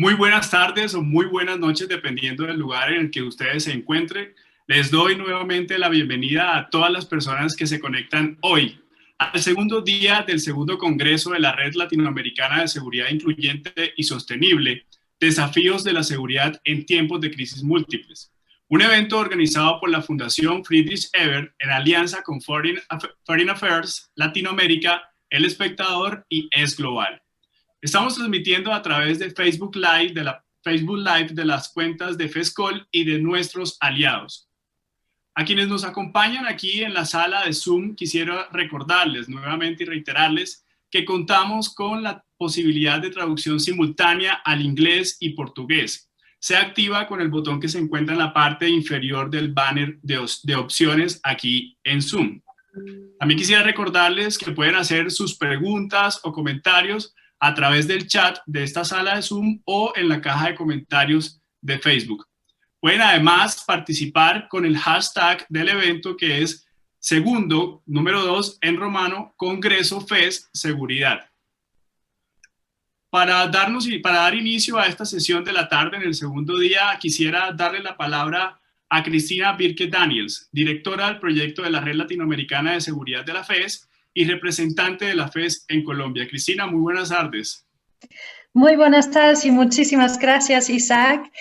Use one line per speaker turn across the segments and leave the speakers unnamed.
Muy buenas tardes o muy buenas noches, dependiendo del lugar en el que ustedes se encuentren. Les doy nuevamente la bienvenida a todas las personas que se conectan hoy al segundo día del segundo Congreso de la Red Latinoamericana de Seguridad Incluyente y Sostenible, Desafíos de la Seguridad en Tiempos de Crisis Múltiples. Un evento organizado por la Fundación Friedrich Ebert en alianza con Foreign Affairs, Latinoamérica, El Espectador y Es Global. Estamos transmitiendo a través de Facebook Live, de las cuentas de FESCOL y de nuestros aliados. A quienes nos acompañan aquí en la sala de Zoom, quisiera recordarles nuevamente y reiterarles que contamos con la posibilidad de traducción simultánea al inglés y portugués. Se activa con el botón que se encuentra en la parte inferior del banner de opciones aquí en Zoom. También quisiera recordarles que pueden hacer sus preguntas o comentarios a través del chat de esta sala de Zoom o en la caja de comentarios de Facebook. Pueden además participar con el hashtag del evento, que es número 2 en romano, Congreso FES Seguridad. Para dar inicio a esta sesión de la tarde en el segundo día, quisiera darle la palabra a Cristina Birke Daniels, directora del proyecto de la Red Latinoamericana de Seguridad de la FES y representante de la FES en Colombia. Cristina, muy buenas tardes.
Muy buenas tardes y muchísimas gracias, Isaac.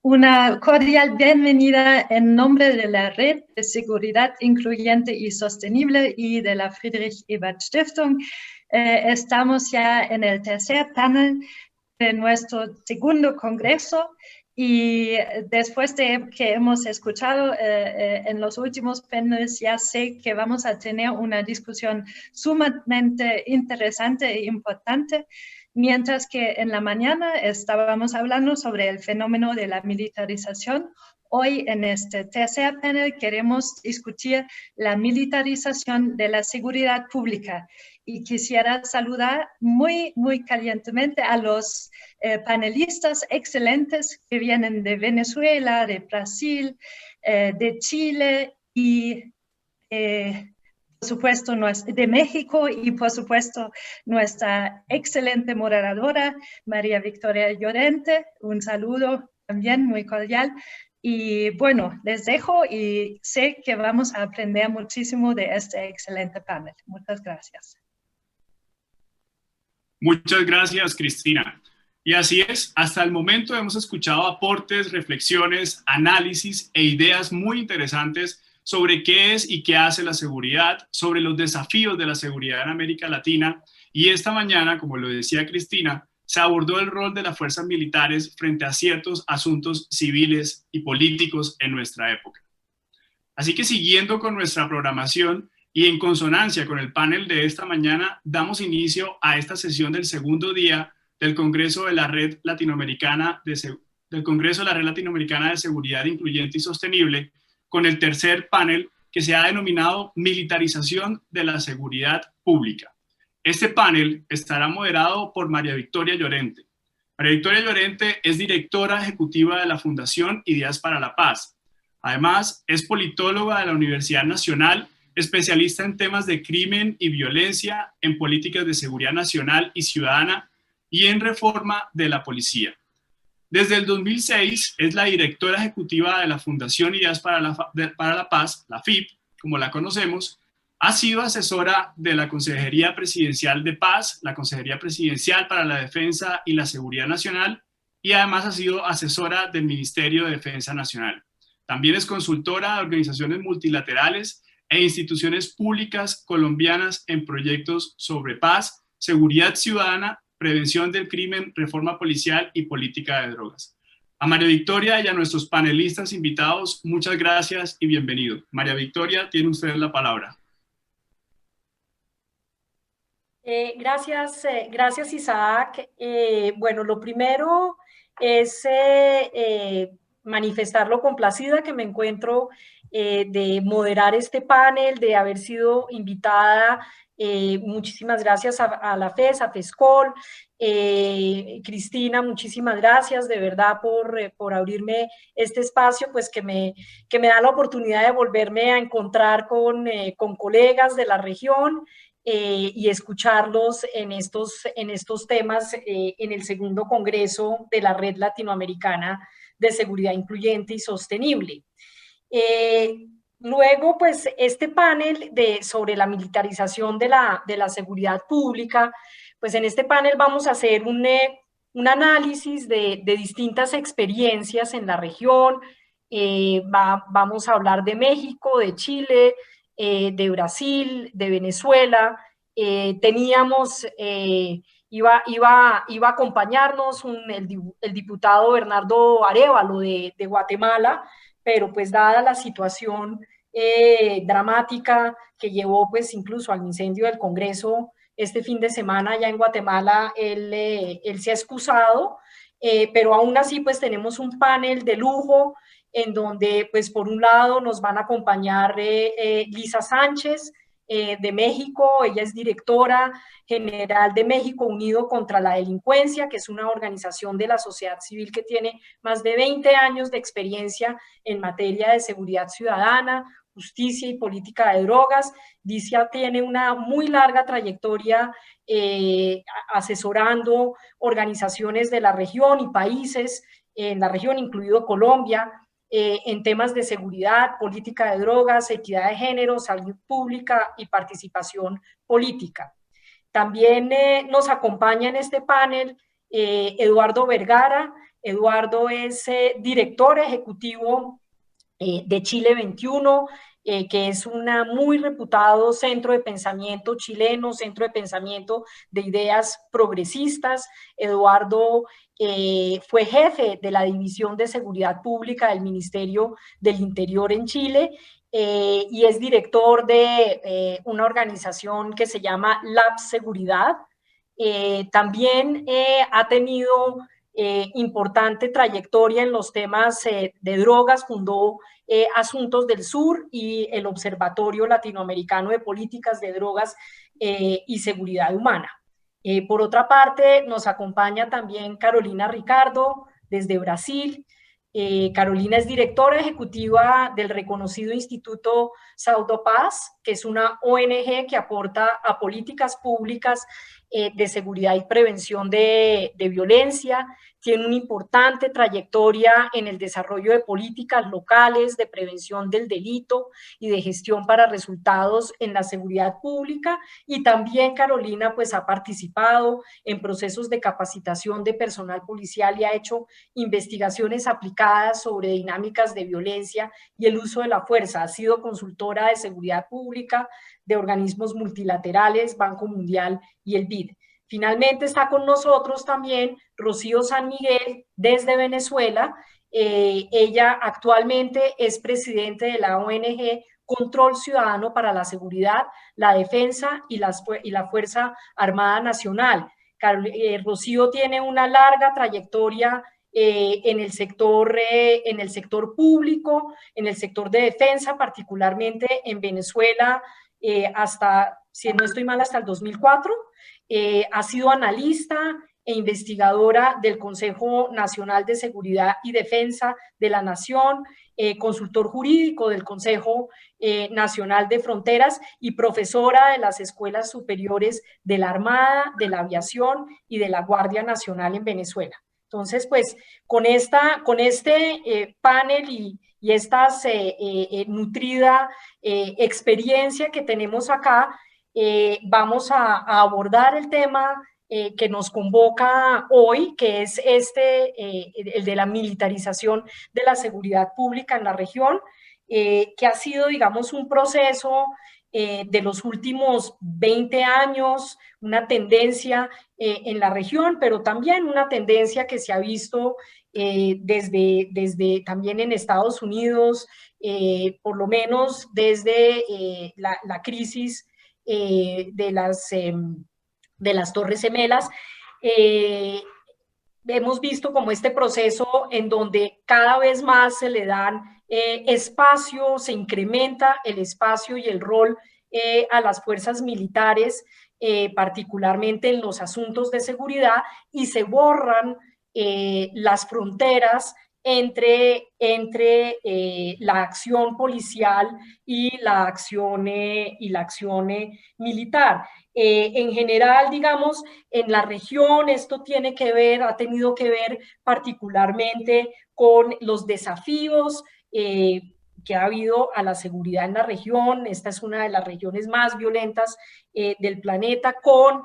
Una cordial bienvenida en nombre de la Red de Seguridad Incluyente y Sostenible y de la Friedrich Ebert Stiftung. Estamos ya en el tercer panel de nuestro segundo congreso y después de que hemos escuchado en los últimos paneles, ya sé que vamos a tener una discusión sumamente interesante e importante. Mientras que en la mañana estábamos hablando sobre el fenómeno de la militarización, hoy en este tercer panel queremos discutir la militarización de la seguridad pública. Y quisiera saludar muy calientemente a los panelistas excelentes que vienen de Venezuela, de Brasil, de Chile y por supuesto, de México y por supuesto nuestra excelente moderadora, María Victoria Llorente. Un saludo también muy cordial. Y bueno, les dejo y sé que vamos a aprender muchísimo de este excelente panel. Muchas gracias.
Muchas gracias, Cristina. Y así es, hasta el momento hemos escuchado aportes, reflexiones, análisis e ideas muy interesantes sobre qué es y qué hace la seguridad, sobre los desafíos de la seguridad en América Latina. Y esta mañana, como lo decía Cristina, se abordó el rol de las fuerzas militares frente a ciertos asuntos civiles y políticos en nuestra época. Así que siguiendo con nuestra programación y en consonancia con el panel de esta mañana, damos inicio a esta sesión del segundo día del Congreso de la Red Latinoamericana de Seguridad Incluyente y Sostenible, con el tercer panel que se ha denominado Militarización de la Seguridad Pública. Este panel estará moderado por María Victoria Llorente. María Victoria Llorente es directora ejecutiva de la Fundación Ideas para la Paz. Además, es politóloga de la Universidad Nacional, especialista en temas de crimen y violencia, en políticas de seguridad nacional y ciudadana y en reforma de la policía. Desde el 2006 es la directora ejecutiva de la Fundación Ideas para la Paz, la FIP, como la conocemos. Ha sido asesora de la Consejería Presidencial de Paz, la Consejería Presidencial para la Defensa y la Seguridad Nacional, y además ha sido asesora del Ministerio de Defensa Nacional. También es consultora de organizaciones multilaterales e instituciones públicas colombianas en proyectos sobre paz, seguridad ciudadana, prevención del crimen, reforma policial y política de drogas. A María Victoria y a nuestros panelistas invitados, muchas gracias y bienvenido. María Victoria, tiene usted la palabra.
Gracias Isaac. Bueno, lo primero es manifestar lo complacida que me encuentro de moderar este panel, de haber sido invitada. Muchísimas gracias a la FES, a FESCOL. Cristina, muchísimas gracias de verdad por abrirme este espacio, pues que me da la oportunidad de volverme a encontrar con colegas de la región y escucharlos en estos temas en el segundo Congreso de la Red Latinoamericana de Seguridad Incluyente y Sostenible. Luego, pues, este panel sobre la militarización de la seguridad pública, pues en este panel vamos a hacer un análisis de distintas experiencias en la región. Vamos a hablar de México, de Chile, de Brasil, de Venezuela. Iba a acompañarnos el diputado Bernardo Arévalo de Guatemala, pero pues dada la situación dramática que llevó pues incluso al incendio del Congreso este fin de semana allá en Guatemala, él se ha excusado, pero aún así pues tenemos un panel de lujo en donde pues por un lado nos van a acompañar Lisa Sánchez, de México. Ella es directora general de México Unido contra la Delincuencia, que es una organización de la sociedad civil que tiene más de 20 años de experiencia en materia de seguridad ciudadana, justicia y política de drogas. Licia tiene una muy larga trayectoria asesorando organizaciones de la región y países en la región, incluido Colombia, en temas de seguridad, política de drogas, equidad de género, salud pública y participación política. También nos acompaña en este panel Eduardo Vergara. Eduardo es director ejecutivo de Chile 21, que es un muy reputado centro de pensamiento chileno, centro de pensamiento de ideas progresistas. Eduardo fue jefe de la División de Seguridad Pública del Ministerio del Interior en Chile y es director de una organización que se llama Lab Seguridad. También ha tenido importante trayectoria en los temas de drogas, fundó Asuntos del Sur y el Observatorio Latinoamericano de Políticas de Drogas y Seguridad Humana. Por otra parte, nos acompaña también Carolina Ricardo desde Brasil. Carolina es directora ejecutiva del reconocido Instituto Saudopaz, que es una ONG que aporta a políticas públicas de seguridad y prevención de violencia. Tiene una importante trayectoria en el desarrollo de políticas locales de prevención del delito y de gestión para resultados en la seguridad pública. Y también Carolina pues ha participado en procesos de capacitación de personal policial y ha hecho investigaciones aplicadas sobre dinámicas de violencia y el uso de la fuerza. Ha sido consultora de seguridad pública de organismos multilaterales, Banco Mundial y el BID. Finalmente está con nosotros también Rocío San Miguel desde Venezuela. Ella actualmente es presidente de la ONG Control Ciudadano para la Seguridad, la Defensa y la Fuerza Armada Nacional. Rocío tiene una larga trayectoria en el sector público, en el sector de defensa, particularmente en Venezuela, hasta, si no estoy mal, hasta el 2004. Ha sido analista e investigadora del Consejo Nacional de Seguridad y Defensa de la Nación, consultor jurídico del Consejo Nacional de Fronteras y profesora de las escuelas superiores de la Armada, de la Aviación y de la Guardia Nacional en Venezuela. Entonces, pues, con este panel y esta nutrida experiencia que tenemos acá, vamos a abordar el tema que nos convoca hoy, que es el de la militarización de la seguridad pública en la región, que ha sido, digamos, un proceso de los últimos 20 años, una tendencia en la región, pero también una tendencia que se ha visto desde también en Estados Unidos, por lo menos desde la crisis de las Torres Gemelas. Hemos visto como este proceso en donde cada vez más se le dan espacio, se incrementa el espacio y el rol a las fuerzas militares, particularmente en los asuntos de seguridad, y se borran las fronteras entre la acción policial y la acción militar. En general, digamos, en la región esto ha tenido que ver particularmente con los desafíos que ha habido a la seguridad en la región. Esta es una de las regiones más violentas del planeta, con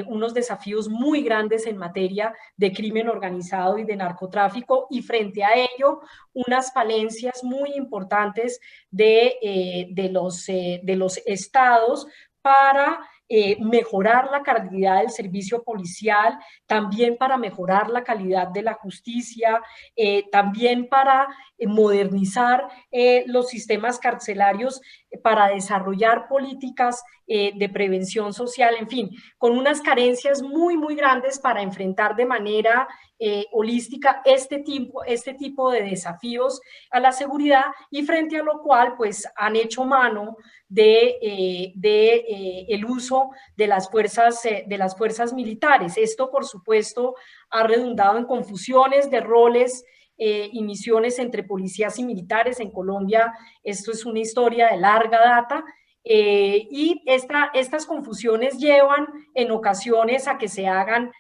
unos desafíos muy grandes en materia de crimen organizado y de narcotráfico, y frente a ello unas falencias muy importantes de los estados para mejorar la calidad del servicio policial, también para mejorar la calidad de la justicia, también para modernizar los sistemas carcelarios, para desarrollar políticas de prevención social, en fin, con unas carencias muy, muy grandes para enfrentar de manera holística este tipo de desafíos a la seguridad, y frente a lo cual pues han hecho mano el uso de las fuerzas militares. Esto, por supuesto, ha redundado en confusiones de roles y misiones entre policías y militares. En Colombia esto es una historia de larga data, y estas confusiones llevan en ocasiones a que se hagan,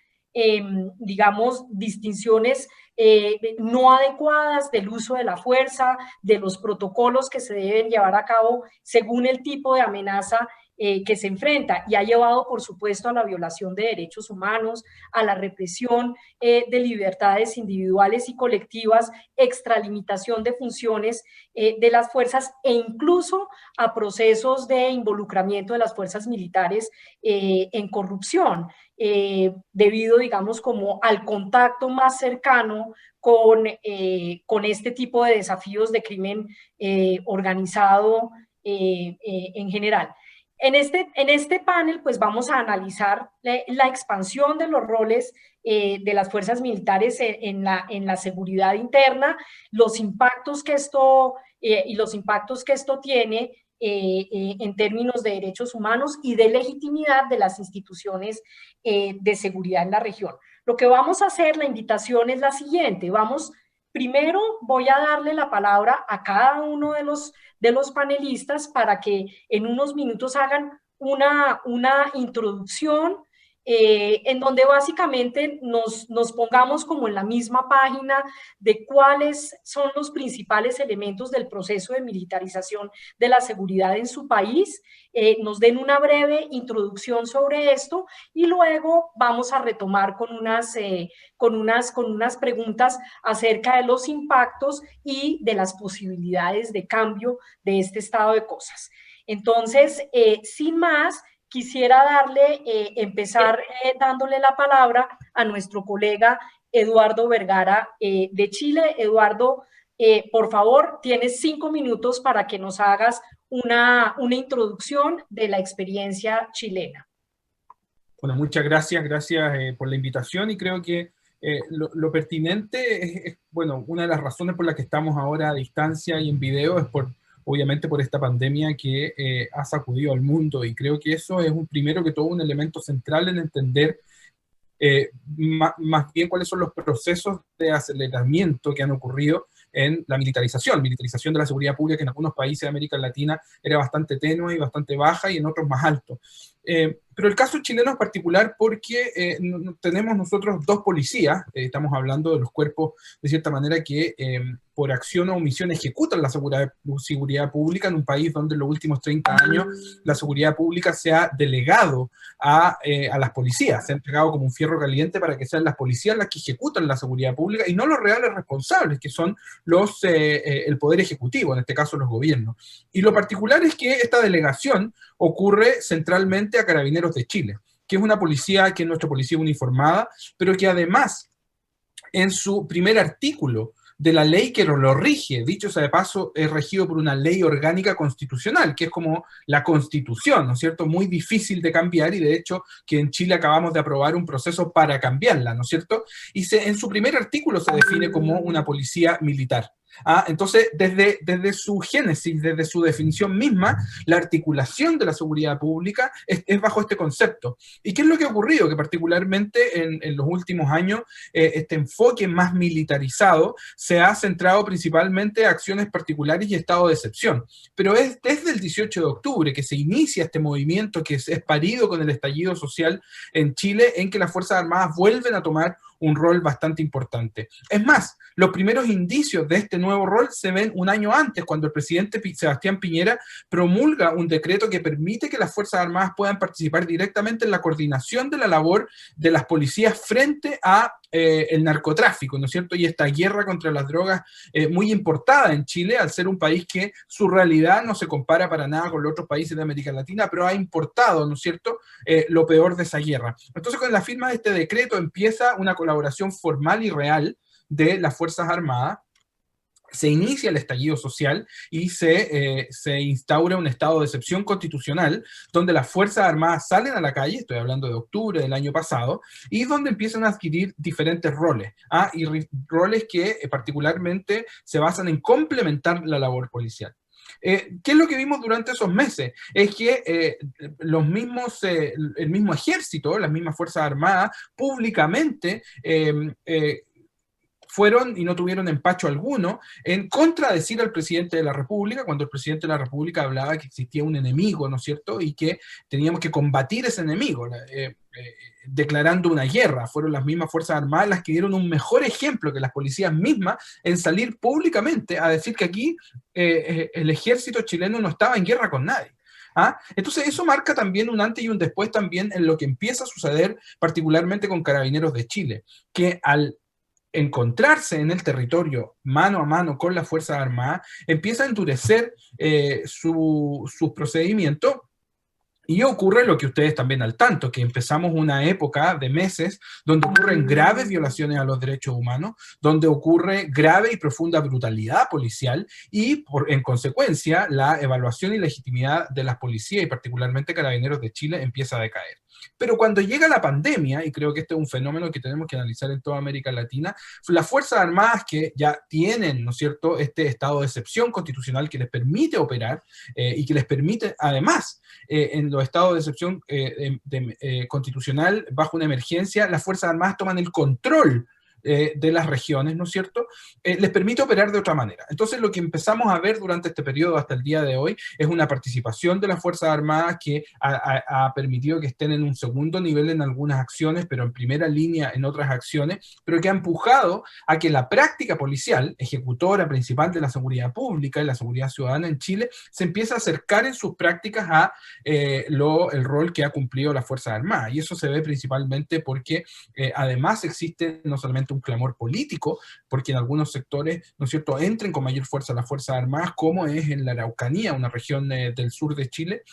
digamos, distinciones no adecuadas del uso de la fuerza, de los protocolos que se deben llevar a cabo según el tipo de amenaza que se enfrenta, y ha llevado, por supuesto, a la violación de derechos humanos, a la represión de libertades individuales y colectivas, extralimitación de funciones de las fuerzas, e incluso a procesos de involucramiento de las fuerzas militares en corrupción, debido, digamos, como al contacto más cercano con este tipo de desafíos de crimen organizado en general. En este panel, pues vamos a analizar la expansión de los roles de las fuerzas militares en la seguridad interna, los impactos que esto tiene en términos de derechos humanos y de legitimidad de las instituciones de seguridad en la región. Lo que vamos a hacer, la invitación es la siguiente. Primero voy a darle la palabra a cada uno de los panelistas para que en unos minutos hagan una introducción en donde básicamente nos pongamos como en la misma página de cuáles son los principales elementos del proceso de militarización de la seguridad en su país, nos den una breve introducción sobre esto, y luego vamos a retomar con unas preguntas acerca de los impactos y de las posibilidades de cambio de este estado de cosas. Entonces, sin más, quisiera empezar dándole la palabra a nuestro colega Eduardo Vergara de Chile. Eduardo, por favor, tienes 5 minutos para que nos hagas una introducción de la experiencia chilena.
Bueno, muchas gracias por la invitación, y creo que lo pertinente es, bueno, una de las razones por las que estamos ahora a distancia y en video es obviamente por esta pandemia que ha sacudido al mundo, y creo que eso es primero que todo un elemento central en entender más bien cuáles son los procesos de aceleramiento que han ocurrido en la militarización de la seguridad pública, que en algunos países de América Latina era bastante tenue y bastante baja, y en otros más alto. Pero el caso chileno es particular porque tenemos nosotros 2 policías, estamos hablando de los cuerpos, de cierta manera, que por acción o omisión ejecutan la seguridad pública en un país donde en los últimos 30 años la seguridad pública se ha delegado a las policías, se ha entregado como un fierro caliente para que sean las policías las que ejecutan la seguridad pública y no los reales responsables, que son el poder ejecutivo, en este caso los gobiernos. Y lo particular es que esta delegación ocurre centralmente a Carabineros de Chile, que es una policía, que es nuestra policía uniformada, pero que además en su primer artículo de la ley que lo rige, dicho sea de paso, es regido por una ley orgánica constitucional, que es como la Constitución, ¿no es cierto?, muy difícil de cambiar, y de hecho que en Chile acabamos de aprobar un proceso para cambiarla, ¿no es cierto?, y en su primer artículo se define como una policía militar. Entonces, desde su génesis, desde su definición misma, la articulación de la seguridad pública es bajo este concepto. ¿Y qué es lo que ha ocurrido? Que particularmente en los últimos años, este enfoque más militarizado se ha centrado principalmente en acciones particulares y estado de excepción. Pero es desde el 18 de octubre que se inicia este movimiento que es parido con el estallido social en Chile, en que las Fuerzas Armadas vuelven a tomar un rol bastante importante. Es más, los primeros indicios de este nuevo rol se ven un año antes, cuando el presidente Sebastián Piñera promulga un decreto que permite que las Fuerzas Armadas puedan participar directamente en la coordinación de la labor de las policías frente a el narcotráfico, ¿no es cierto? Y esta guerra contra las drogas muy importada en Chile, al ser un país que su realidad no se compara para nada con los otros países de América Latina, pero ha importado, ¿no es cierto?, lo peor de esa guerra. Entonces, con la firma de este decreto empieza una colaboración formal y real de las Fuerzas Armadas. Se inicia el estallido social y se instaura un estado de excepción constitucional donde las Fuerzas Armadas salen a la calle, estoy hablando de octubre del año pasado, y donde empiezan a adquirir diferentes roles, y roles que particularmente se basan en complementar la labor policial. ¿Qué es lo que vimos durante esos meses? Es que el mismo ejército, las mismas Fuerzas Armadas, públicamente fueron y no tuvieron empacho alguno en contradecir al presidente de la República, cuando el presidente de la República hablaba que existía un enemigo, ¿no es cierto?, y que teníamos que combatir ese enemigo, declarando una guerra. Fueron las mismas Fuerzas Armadas las que dieron un mejor ejemplo que las policías mismas en salir públicamente a decir que aquí el ejército chileno no estaba en guerra con nadie. Entonces eso marca también un antes y un después también en lo que empieza a suceder particularmente con Carabineros de Chile, que al encontrarse en el territorio mano a mano con las Fuerzas Armadas, empieza a endurecer sus procedimientos. Y ocurre lo que ustedes también al tanto, que empezamos una época de meses donde ocurren graves violaciones a los derechos humanos, donde ocurre grave y profunda brutalidad policial y, en consecuencia, la evaluación y legitimidad de las policías y particularmente Carabineros de Chile empieza a decaer. Pero cuando llega la pandemia, y creo que este es un fenómeno que tenemos que analizar en toda América Latina, las Fuerzas Armadas que ya tienen, ¿no es cierto?, este estado de excepción constitucional que les permite operar y que les permite, además, en los estados de excepción constitucional bajo una emergencia, las Fuerzas Armadas toman el control de las regiones, ¿no es cierto?, les permite operar de otra manera. Entonces, lo que empezamos a ver durante este periodo hasta el día de hoy es una participación de las Fuerzas Armadas que ha permitido que estén en un segundo nivel en algunas acciones, pero en primera línea en otras acciones, pero que ha empujado a que la práctica policial, ejecutora principal de la seguridad pública y la seguridad ciudadana en Chile, se empieza a acercar en sus prácticas a el rol que ha cumplido las Fuerzas Armadas. Y eso se ve principalmente porque además existe no solamente un clamor político, porque en algunos sectores, ¿no es cierto?, entren con mayor fuerza las Fuerzas Armadas, como es en la Araucanía, una región del sur de Chile,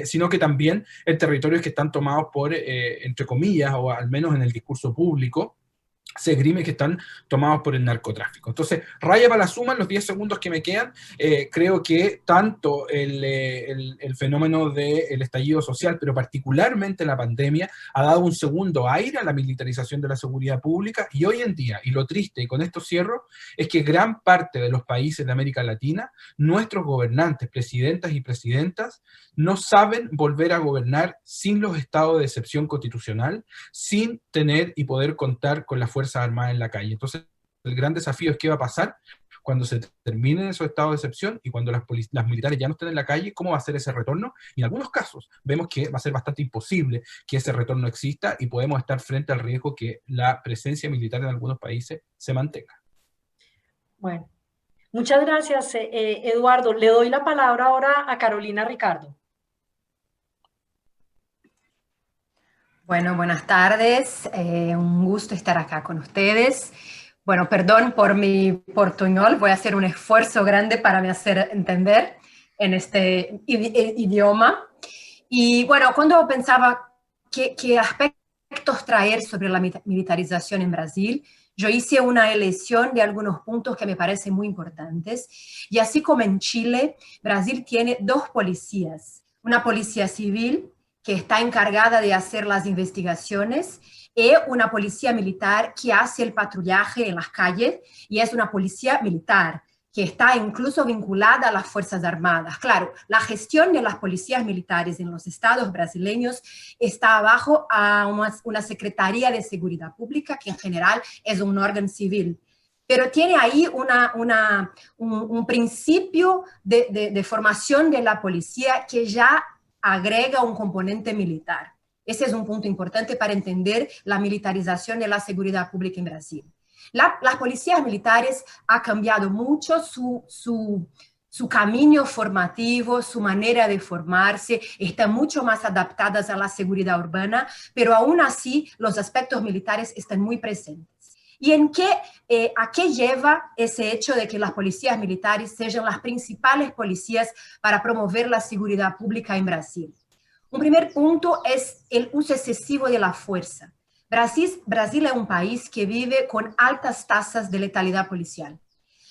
sino que también en territorios que están tomados por, entre comillas, o al menos en el discurso público, se esgrime que están tomados por el narcotráfico. Entonces, raya para la suma, en los 10 segundos que me quedan, creo que tanto el fenómeno del estallido social, pero particularmente la pandemia, ha dado un segundo aire a la militarización de la seguridad pública, y hoy en día, y lo triste, y con esto cierro, es que gran parte de los países de América Latina, nuestros gobernantes, presidentas y presidentas, no saben volver a gobernar sin los estados de excepción constitucional, sin tener y poder contar con las Fuerzas Armadas en la calle. Entonces, el gran desafío es qué va a pasar cuando se terminen esos estados de excepción y cuando las militares ya no estén en la calle, cómo va a ser ese retorno. Y en algunos casos vemos que va a ser bastante imposible que ese retorno exista y podemos estar frente al riesgo que la presencia militar en algunos países se mantenga.
Bueno, muchas gracias, Eduardo. Le doy la palabra ahora a Carolina Ricardo.
Bueno, buenas tardes. Un gusto estar acá con ustedes. Bueno, perdón por mi portuñol. Voy a hacer un esfuerzo grande para me hacer entender en este idioma. Y bueno, cuando pensaba qué aspectos traer sobre la militarización en Brasil, yo hice una elección de algunos puntos que me parecen muy importantes. Y así como en Chile, Brasil tiene dos policías. Una policía civil que está encargada de hacer las investigaciones, y una policía militar que hace el patrullaje en las calles, y es una policía militar, que está incluso vinculada a las Fuerzas Armadas. Claro, la gestión de las policías militares en los estados brasileños está bajo a una Secretaría de Seguridad Pública, que en general es un órgano civil, pero tiene ahí un principio de formación de la policía que ya agrega un componente militar. Ese es un punto importante para entender la militarización de la seguridad pública en Brasil. Las policías militares han cambiado mucho su camino formativo, su manera de formarse, están mucho más adaptadas a la seguridad urbana, pero aún así los aspectos militares están muy presentes. ¿Y a qué lleva ese hecho de que las policías militares sean las principales policías para promover la seguridad pública en Brasil? Un primer punto es el uso excesivo de la fuerza. Brasil es un país que vive con altas tasas de letalidad policial.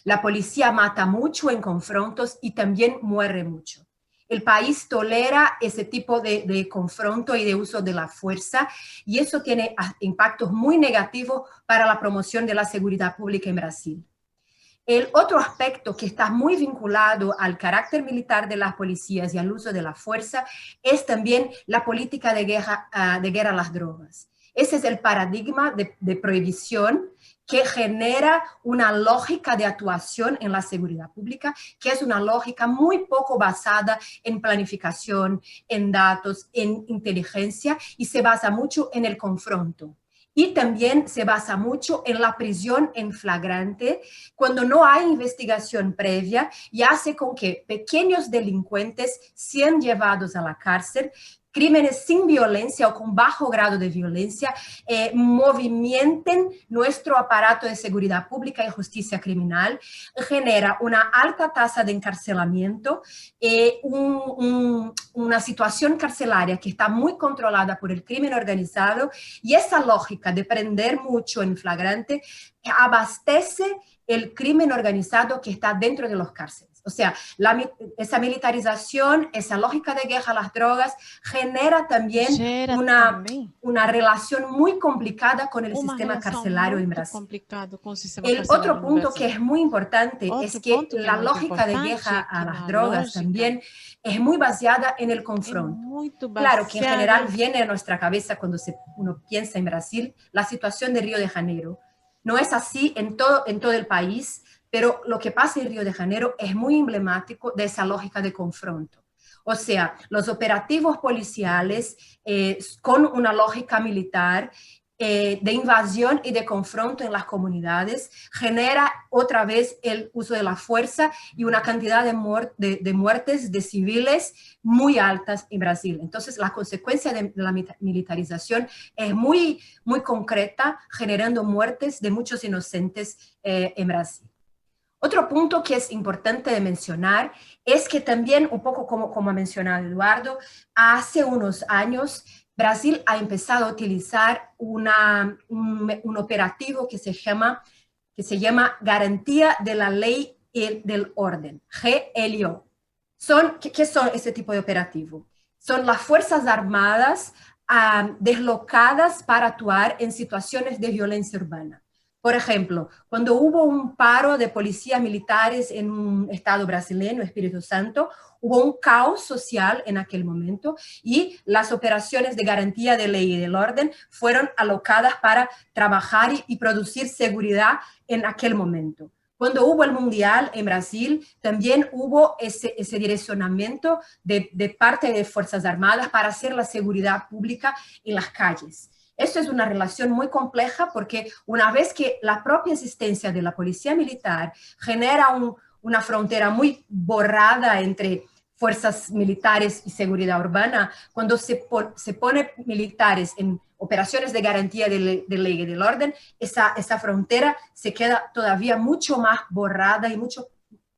La policía mata mucho en confrontos y también muere mucho. El país tolera ese tipo de confronto y de uso de la fuerza, y eso tiene impactos muy negativos para la promoción de la seguridad pública en Brasil. El otro aspecto que está muy vinculado al carácter militar de las policías y al uso de la fuerza es también la política de guerra a las drogas. Ese es el paradigma de prohibición que genera una lógica de actuación en la seguridad pública, que es una lógica muy poco basada en planificación, en datos, en inteligencia, y se basa mucho en el confronto. Y también se basa mucho en la prisión en flagrante, cuando no hay investigación previa, y hace con que pequeños delincuentes sean llevados a la cárcel, crímenes sin violencia o con bajo grado de violencia movimenten nuestro aparato de seguridad pública y justicia criminal, genera una alta tasa de encarcelamiento, una situación carcelaria que está muy controlada por el crimen organizado, y esa lógica de prender mucho en flagrante abastece el crimen organizado que está dentro de los cárceles. O sea, esa militarización, esa lógica de guerra a las drogas genera también una relación muy complicada con el sistema carcelario en Brasil. El otro punto que es muy importante es que la lógica de guerra a las drogas también es muy basada en el confronto. Claro que en general viene a nuestra cabeza cuando uno piensa en Brasil la situación de Río de Janeiro. No es así en todo el país, pero lo que pasa en Río de Janeiro es muy emblemático de esa lógica de confronto. O sea, los operativos policiales con una lógica militar de invasión y de confronto en las comunidades genera otra vez el uso de la fuerza y una cantidad de muertes de civiles muy altas en Brasil. Entonces, la consecuencia de la militarización es muy, muy concreta, generando muertes de muchos inocentes en Brasil. Otro punto que es importante de mencionar es que también, un poco como ha mencionado Eduardo, hace unos años Brasil ha empezado a utilizar un operativo que se llama Garantía de la Ley y del Orden, GLO. ¿Qué son ese tipo de operativo? Son las Fuerzas Armadas deslocadas para actuar en situaciones de violencia urbana. Por ejemplo, cuando hubo un paro de policías militares en un estado brasileño, Espíritu Santo, hubo un caos social en aquel momento y las operaciones de garantía de ley y del orden fueron alocadas para trabajar y producir seguridad en aquel momento. Cuando hubo el Mundial en Brasil, también hubo ese direccionamiento de parte de Fuerzas Armadas para hacer la seguridad pública en las calles. Esto es una relación muy compleja porque una vez que la propia existencia de la policía militar genera una frontera muy borrada entre fuerzas militares y seguridad urbana, cuando se pone militares en operaciones de garantía de ley y del orden, esa frontera se queda todavía mucho más borrada y mucho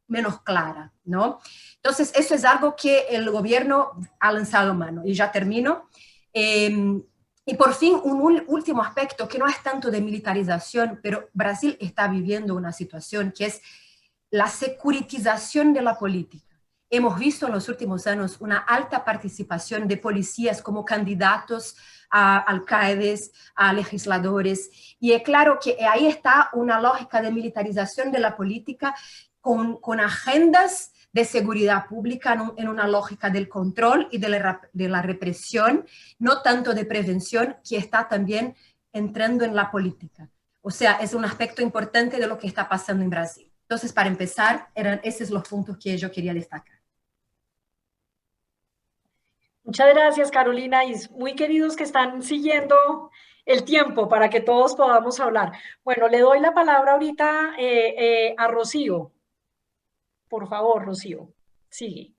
menos clara, ¿no? Entonces, eso es algo que el gobierno ha lanzado mano. Y ya termino. Y por fin, un último aspecto que no es tanto de militarización, pero Brasil está viviendo una situación que es la securitización de la política. Hemos visto en los últimos años una alta participación de policías como candidatos a alcaldes, a legisladores, y es claro que ahí está una lógica de militarización de la política con agendas de seguridad pública en una lógica del control y de la represión, no tanto de prevención, que está también entrando en la política. O sea, es un aspecto importante de lo que está pasando en Brasil. Entonces, para empezar, eran esos los puntos que yo quería destacar.
Muchas gracias, Carolina, y muy queridos que están siguiendo el tiempo para que todos podamos hablar. Bueno, le doy la palabra ahorita a Rocío. Por favor, Rocío, sigue.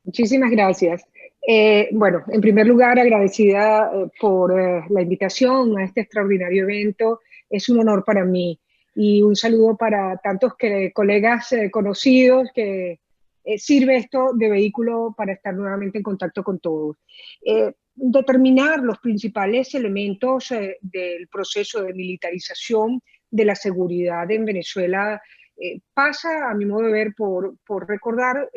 Muchísimas gracias. Bueno, en primer lugar, agradecida por la invitación a este extraordinario evento. Es un honor para mí. Y un saludo para tantos colegas conocidos que sirve esto de vehículo para estar nuevamente en contacto con todos. Determinar los principales elementos del proceso de militarización de la seguridad en Venezuela pasa, a mi modo de ver, por recordar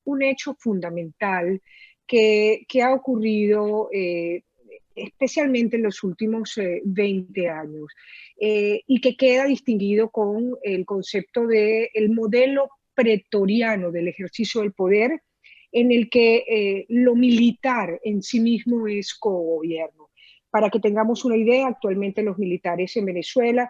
un hecho fundamental que ha ocurrido especialmente en los últimos 20 años y que queda distinguido con el concepto del modelo pretoriano del ejercicio del poder, en el que lo militar en sí mismo es cogobierno. Para que tengamos una idea, actualmente los militares en Venezuela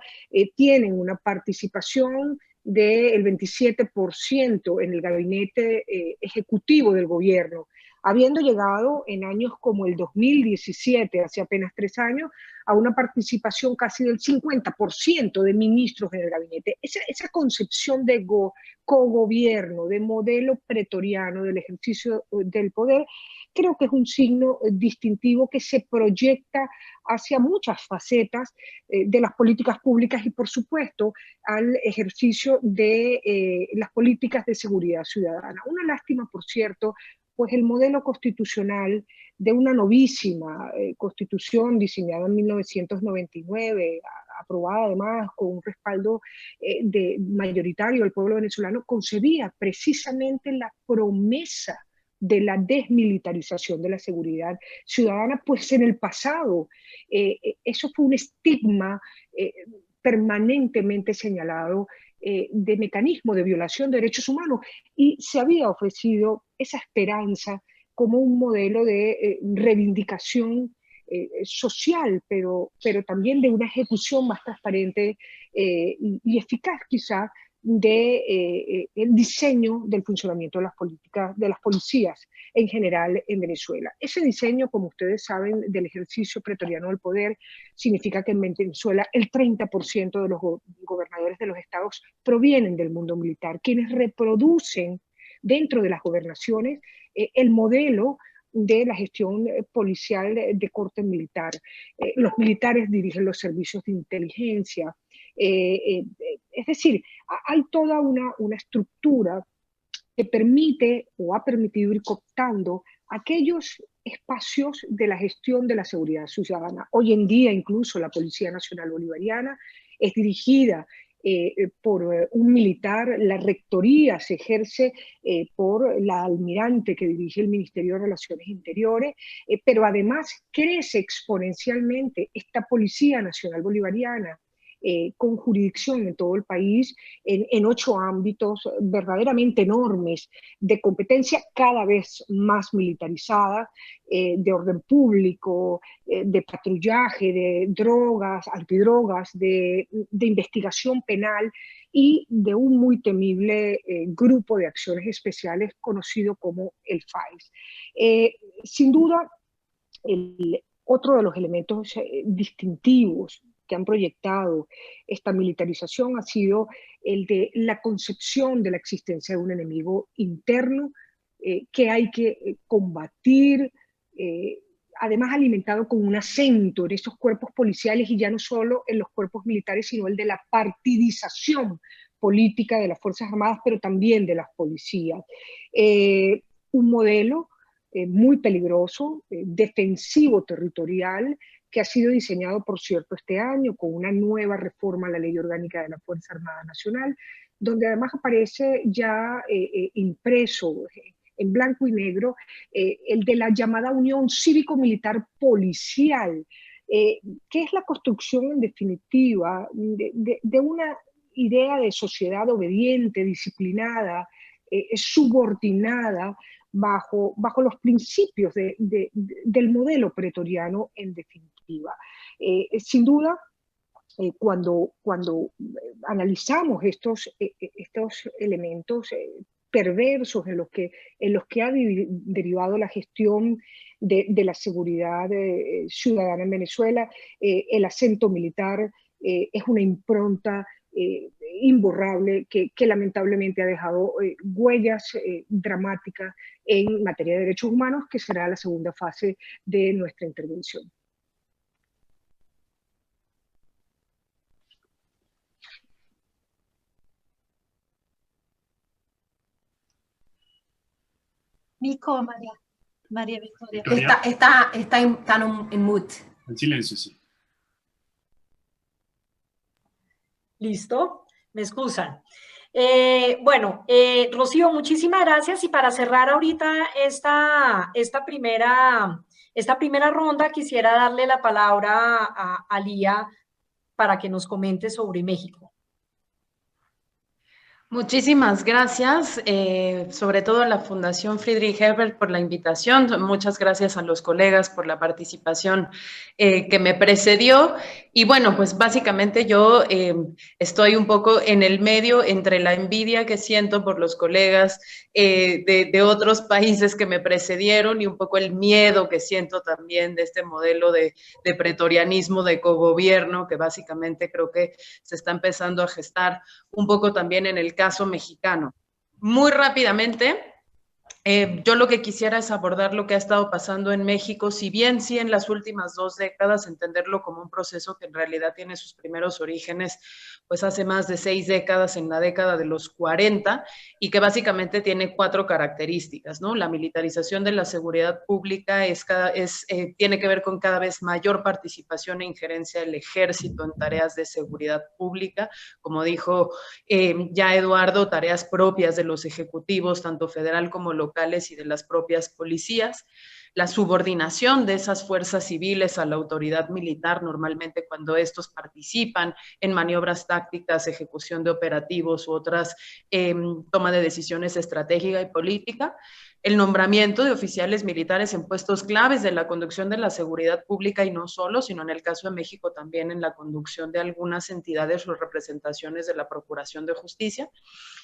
tienen una participación del 27% en el gabinete ejecutivo del gobierno, habiendo llegado en años como el 2017, hace apenas 3 años, a una participación casi del 50% de ministros en el gabinete. Esa concepción de cogobierno, de modelo pretoriano del ejercicio del poder, creo que es un signo distintivo que se proyecta hacia muchas facetas de las políticas públicas y, por supuesto, al ejercicio de las políticas de seguridad ciudadana. Una lástima, por cierto, pues el modelo constitucional de una novísima constitución diseñada en 1999, aprobada además con un respaldo mayoritario del pueblo venezolano, concebía precisamente la promesa de la desmilitarización de la seguridad ciudadana, pues en el pasado eso fue un estigma permanentemente señalado de mecanismo de violación de derechos humanos y se había ofrecido esa esperanza como un modelo de reivindicación social, pero también de una ejecución más transparente y eficaz quizá de el diseño del funcionamiento de las políticas, de las policías en general en Venezuela. Ese diseño, como ustedes saben, del ejercicio pretoriano del poder, significa que en Venezuela el 30% de los gobernadores de los estados provienen del mundo militar, quienes reproducen dentro de las gobernaciones el modelo de la gestión policial de corte militar. Los militares dirigen los servicios de inteligencia. Es decir, hay toda una estructura que permite o ha permitido ir cooptando aquellos espacios de la gestión de la seguridad ciudadana. Hoy en día incluso la Policía Nacional Bolivariana es dirigida por un militar, la rectoría se ejerce por la almirante que dirige el Ministerio de Relaciones Interiores, pero además crece exponencialmente esta Policía Nacional Bolivariana con jurisdicción en todo el país, en 8 ámbitos verdaderamente enormes de competencia cada vez más militarizada, de orden público, de patrullaje, de drogas, antidrogas, de investigación penal y de un muy temible grupo de acciones especiales conocido como el FAIS. Sin duda, otro de los elementos distintivos que han proyectado esta militarización ha sido el de la concepción de la existencia de un enemigo interno que hay que combatir, además alimentado con un acento en esos cuerpos policiales y ya no solo en los cuerpos militares, sino el de la partidización política de las Fuerzas Armadas, pero también de las policías. Un modelo muy peligroso, defensivo territorial, que ha sido diseñado, por cierto, este año con una nueva reforma a la Ley Orgánica de la Fuerza Armada Nacional, donde además aparece ya impreso en blanco y negro el de la llamada Unión Cívico-Militar Policial, que es la construcción en definitiva de una idea de sociedad obediente, disciplinada, subordinada, bajo los principios del modelo pretoriano en definitiva. Sin duda, cuando analizamos estos elementos perversos en los que ha derivado la gestión de la seguridad ciudadana en Venezuela, el acento militar es una impronta imborrable que lamentablemente ha dejado huellas dramáticas en materia de derechos humanos, que será la segunda fase de nuestra intervención.
Nico, María Victoria.
Está en mute.
En silencio, sí.
Listo, me excusan. Bueno, Rocío, muchísimas gracias. Y para cerrar ahorita esta primera ronda, quisiera darle la palabra a Lía para que nos comente sobre México.
Muchísimas gracias, sobre todo a la Fundación Friedrich Ebert por la invitación. Muchas gracias a los colegas por la participación que me precedió. Y bueno, pues básicamente yo estoy un poco en el medio entre la envidia que siento por los colegas de otros países que me precedieron y un poco el miedo que siento también de este modelo de pretorianismo, de cogobierno, que básicamente creo que se está empezando a gestar un poco también en el caso mexicano. Muy rápidamente, yo lo que quisiera es abordar lo que ha estado pasando en México, si bien sí en las últimas 2 décadas, entenderlo como un proceso que en realidad tiene sus primeros orígenes pues hace más de 6 décadas, en la década de los 40, y que básicamente tiene 4 características, ¿no? La militarización de la seguridad pública tiene que ver con cada vez mayor participación e injerencia del ejército en tareas de seguridad pública, como dijo ya Eduardo, tareas propias de los ejecutivos, tanto federal como locales y de las propias policías. La subordinación de esas fuerzas civiles a la autoridad militar, normalmente cuando estos participan en maniobras tácticas, ejecución de operativos u otras toma de decisiones estratégica y política. El nombramiento de oficiales militares en puestos claves de la conducción de la seguridad pública, y no solo, sino en el caso de México también en la conducción de algunas entidades o representaciones de la Procuración de Justicia,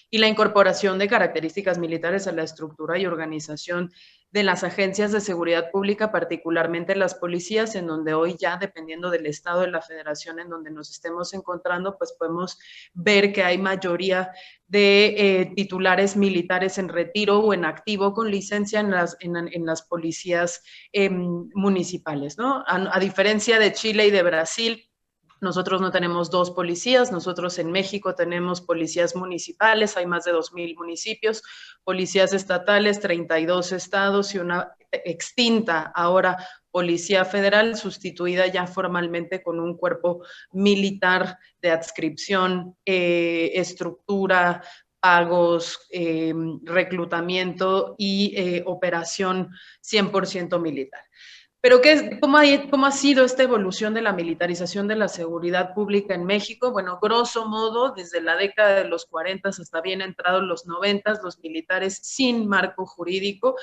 y la incorporación de características militares a la estructura y organización de las agencias de seguridad pública, particularmente las policías, en donde hoy ya, dependiendo del estado de la federación en donde nos estemos encontrando, pues podemos ver que hay mayoría de titulares militares en retiro o en activo con licencia en las policías municipales, ¿no? A diferencia de Chile y de Brasil, nosotros no tenemos 2 policías, nosotros en México tenemos policías municipales, hay más de 2,000 municipios, policías estatales, 32 estados y una extinta ahora Policía Federal, sustituida ya formalmente con un cuerpo militar de adscripción, estructura, pagos, reclutamiento y operación 100% militar. Pero ¿cómo ha sido esta evolución de la militarización de la seguridad pública en México? Bueno, grosso modo, desde la década de los 40 hasta bien entrados los 90, los militares sin marco jurídico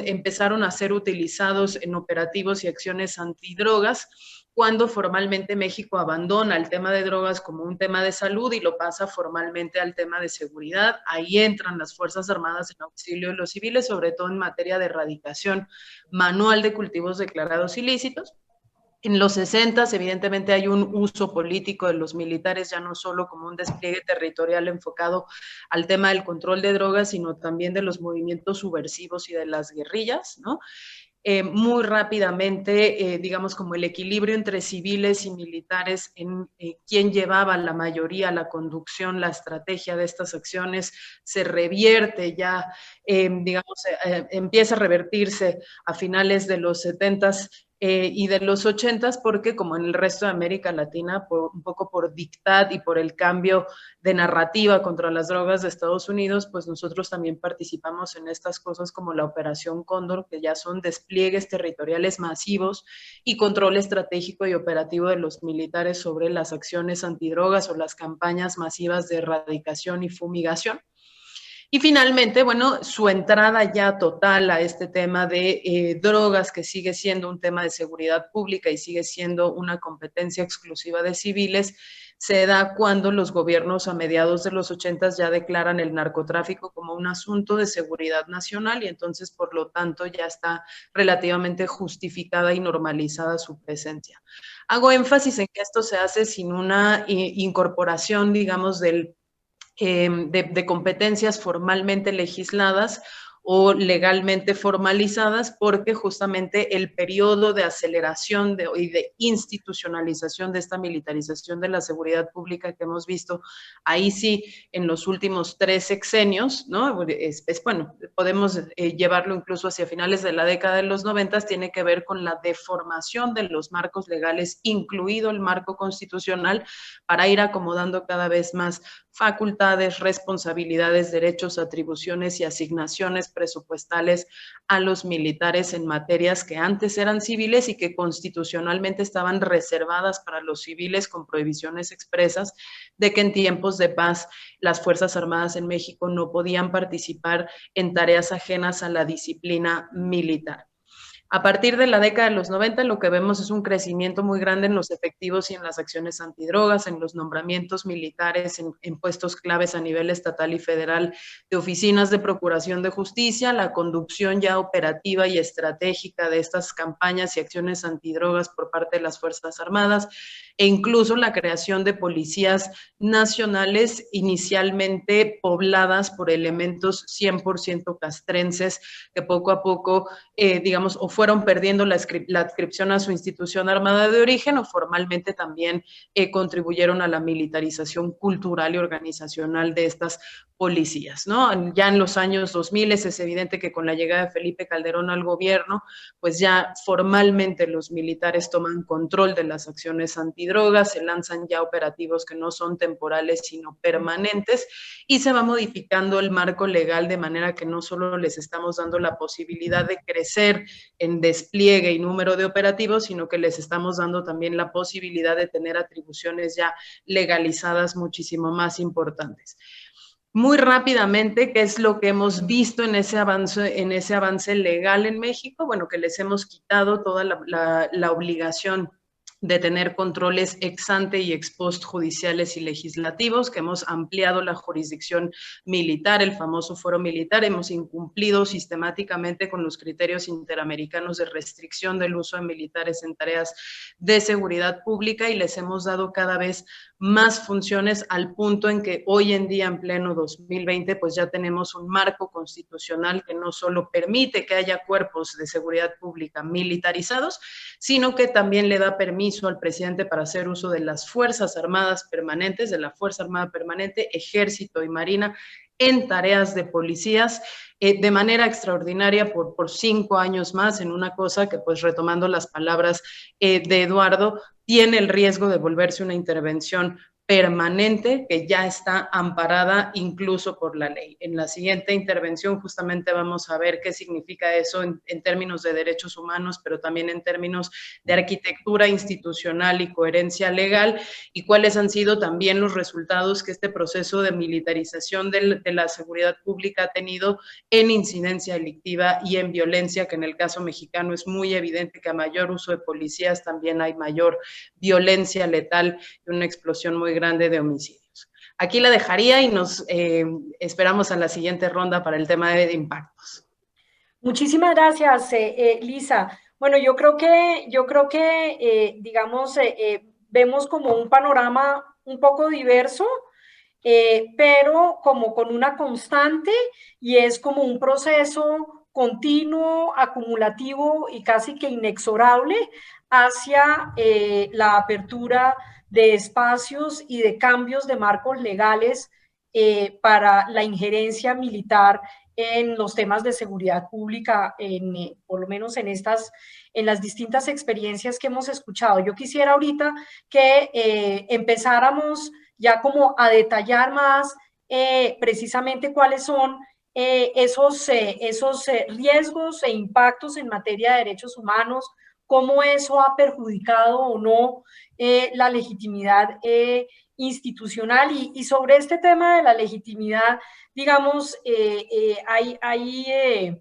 empezaron a ser utilizados en operativos y acciones antidrogas, cuando formalmente México abandona el tema de drogas como un tema de salud y lo pasa formalmente al tema de seguridad. Ahí entran las Fuerzas Armadas en auxilio de los civiles, sobre todo en materia de erradicación manual de cultivos declarados ilícitos. En los 60, evidentemente, hay un uso político de los militares, ya no solo como un despliegue territorial enfocado al tema del control de drogas, sino también de los movimientos subversivos y de las guerrillas, ¿no? Muy rápidamente, digamos, como el equilibrio entre civiles y militares en quién llevaba la mayoría, la conducción, la estrategia de estas acciones, se revierte ya, digamos, empieza a revertirse a finales de los 70s y de los 80s, porque como en el resto de América Latina, un poco por dictat y por el cambio de narrativa contra las drogas de Estados Unidos, pues nosotros también participamos en estas cosas como la Operación Cóndor, que ya son despliegues territoriales masivos y control estratégico y operativo de los militares sobre las acciones antidrogas o las campañas masivas de erradicación y fumigación. Y finalmente, bueno, su entrada ya total a este tema de drogas, que sigue siendo un tema de seguridad pública y sigue siendo una competencia exclusiva de civiles, se da cuando los gobiernos a mediados de los 80 ya declaran el narcotráfico como un asunto de seguridad nacional y entonces, por lo tanto, ya está relativamente justificada y normalizada su presencia. Hago énfasis en que esto se hace sin una incorporación, digamos, de competencias formalmente legisladas o legalmente formalizadas, porque justamente el periodo de aceleración y de institucionalización de esta militarización de la seguridad pública que hemos visto ahí sí en los últimos 3 sexenios, ¿no? Bueno, podemos llevarlo incluso hacia finales de la década de los 90, tiene que ver con la deformación de los marcos legales, incluido el marco constitucional, para ir acomodando cada vez más facultades, responsabilidades, derechos, atribuciones y asignaciones presupuestales a los militares en materias que antes eran civiles y que constitucionalmente estaban reservadas para los civiles, con prohibiciones expresas de que en tiempos de paz las Fuerzas Armadas en México no podían participar en tareas ajenas a la disciplina militar. A partir de la década de los 90, lo que vemos es un crecimiento muy grande en los efectivos y en las acciones antidrogas, en los nombramientos militares, en puestos claves a nivel estatal y federal de oficinas de procuración de justicia, la conducción ya operativa y estratégica de estas campañas y acciones antidrogas por parte de las Fuerzas Armadas, e incluso la creación de policías nacionales inicialmente pobladas por elementos 100% castrenses que poco a poco, digamos, o fueron perdiendo la adscripción a su institución armada de origen o formalmente también contribuyeron a la militarización cultural y organizacional de estas policías, ¿no? Ya en los años 2000 es evidente que con la llegada de Felipe Calderón al gobierno, pues ya formalmente los militares toman control de las acciones antidrogas, se lanzan ya operativos que no son temporales sino permanentes y se va modificando el marco legal de manera que no solo les estamos dando la posibilidad de crecer en despliegue y número de operativos, sino que les estamos dando también la posibilidad de tener atribuciones ya legalizadas muchísimo más importantes. Muy rápidamente, ¿qué es lo que hemos visto en ese avance legal en México? Bueno, que les hemos quitado toda la obligación de tener controles ex ante y ex post judiciales y legislativos, que hemos ampliado la jurisdicción militar, el famoso fuero militar, hemos incumplido sistemáticamente con los criterios interamericanos de restricción del uso de militares en tareas de seguridad pública y les hemos dado cada vez más funciones al punto en que hoy en día, en pleno 2020, pues ya tenemos un marco constitucional que no solo permite que haya cuerpos de seguridad pública militarizados, sino que también le da permiso al presidente para hacer uso de las Fuerzas Armadas permanentes, de la Fuerza Armada Permanente, Ejército y Marina en tareas de policías de manera extraordinaria por 5 años más, en una cosa que, pues retomando las palabras de Eduardo, tiene el riesgo de volverse una intervención permanente que ya está amparada incluso por la ley. En la siguiente intervención justamente vamos a ver qué significa eso en términos de derechos humanos, pero también en términos de arquitectura institucional y coherencia legal, y cuáles han sido también los resultados que este proceso de militarización de la seguridad pública ha tenido en incidencia delictiva y en violencia, que en el caso mexicano es muy evidente que a mayor uso de policías también hay mayor violencia letal y una explosión muy grande de homicidios. Aquí la dejaría y nos esperamos a la siguiente ronda para el tema de impactos.
Muchísimas gracias, Lisa. Bueno, yo creo que digamos, vemos como un panorama un poco diverso, pero como con una constante, y es como un proceso continuo, acumulativo y casi que inexorable hacia la apertura de espacios y de cambios de marcos legales para la injerencia militar en los temas de seguridad pública, por lo menos en las distintas experiencias que hemos escuchado. Yo quisiera ahorita que empezáramos ya como a detallar más precisamente cuáles son esos riesgos e impactos en materia de derechos humanos, cómo eso ha perjudicado o no la legitimidad institucional. Y sobre este tema de la legitimidad, digamos, hay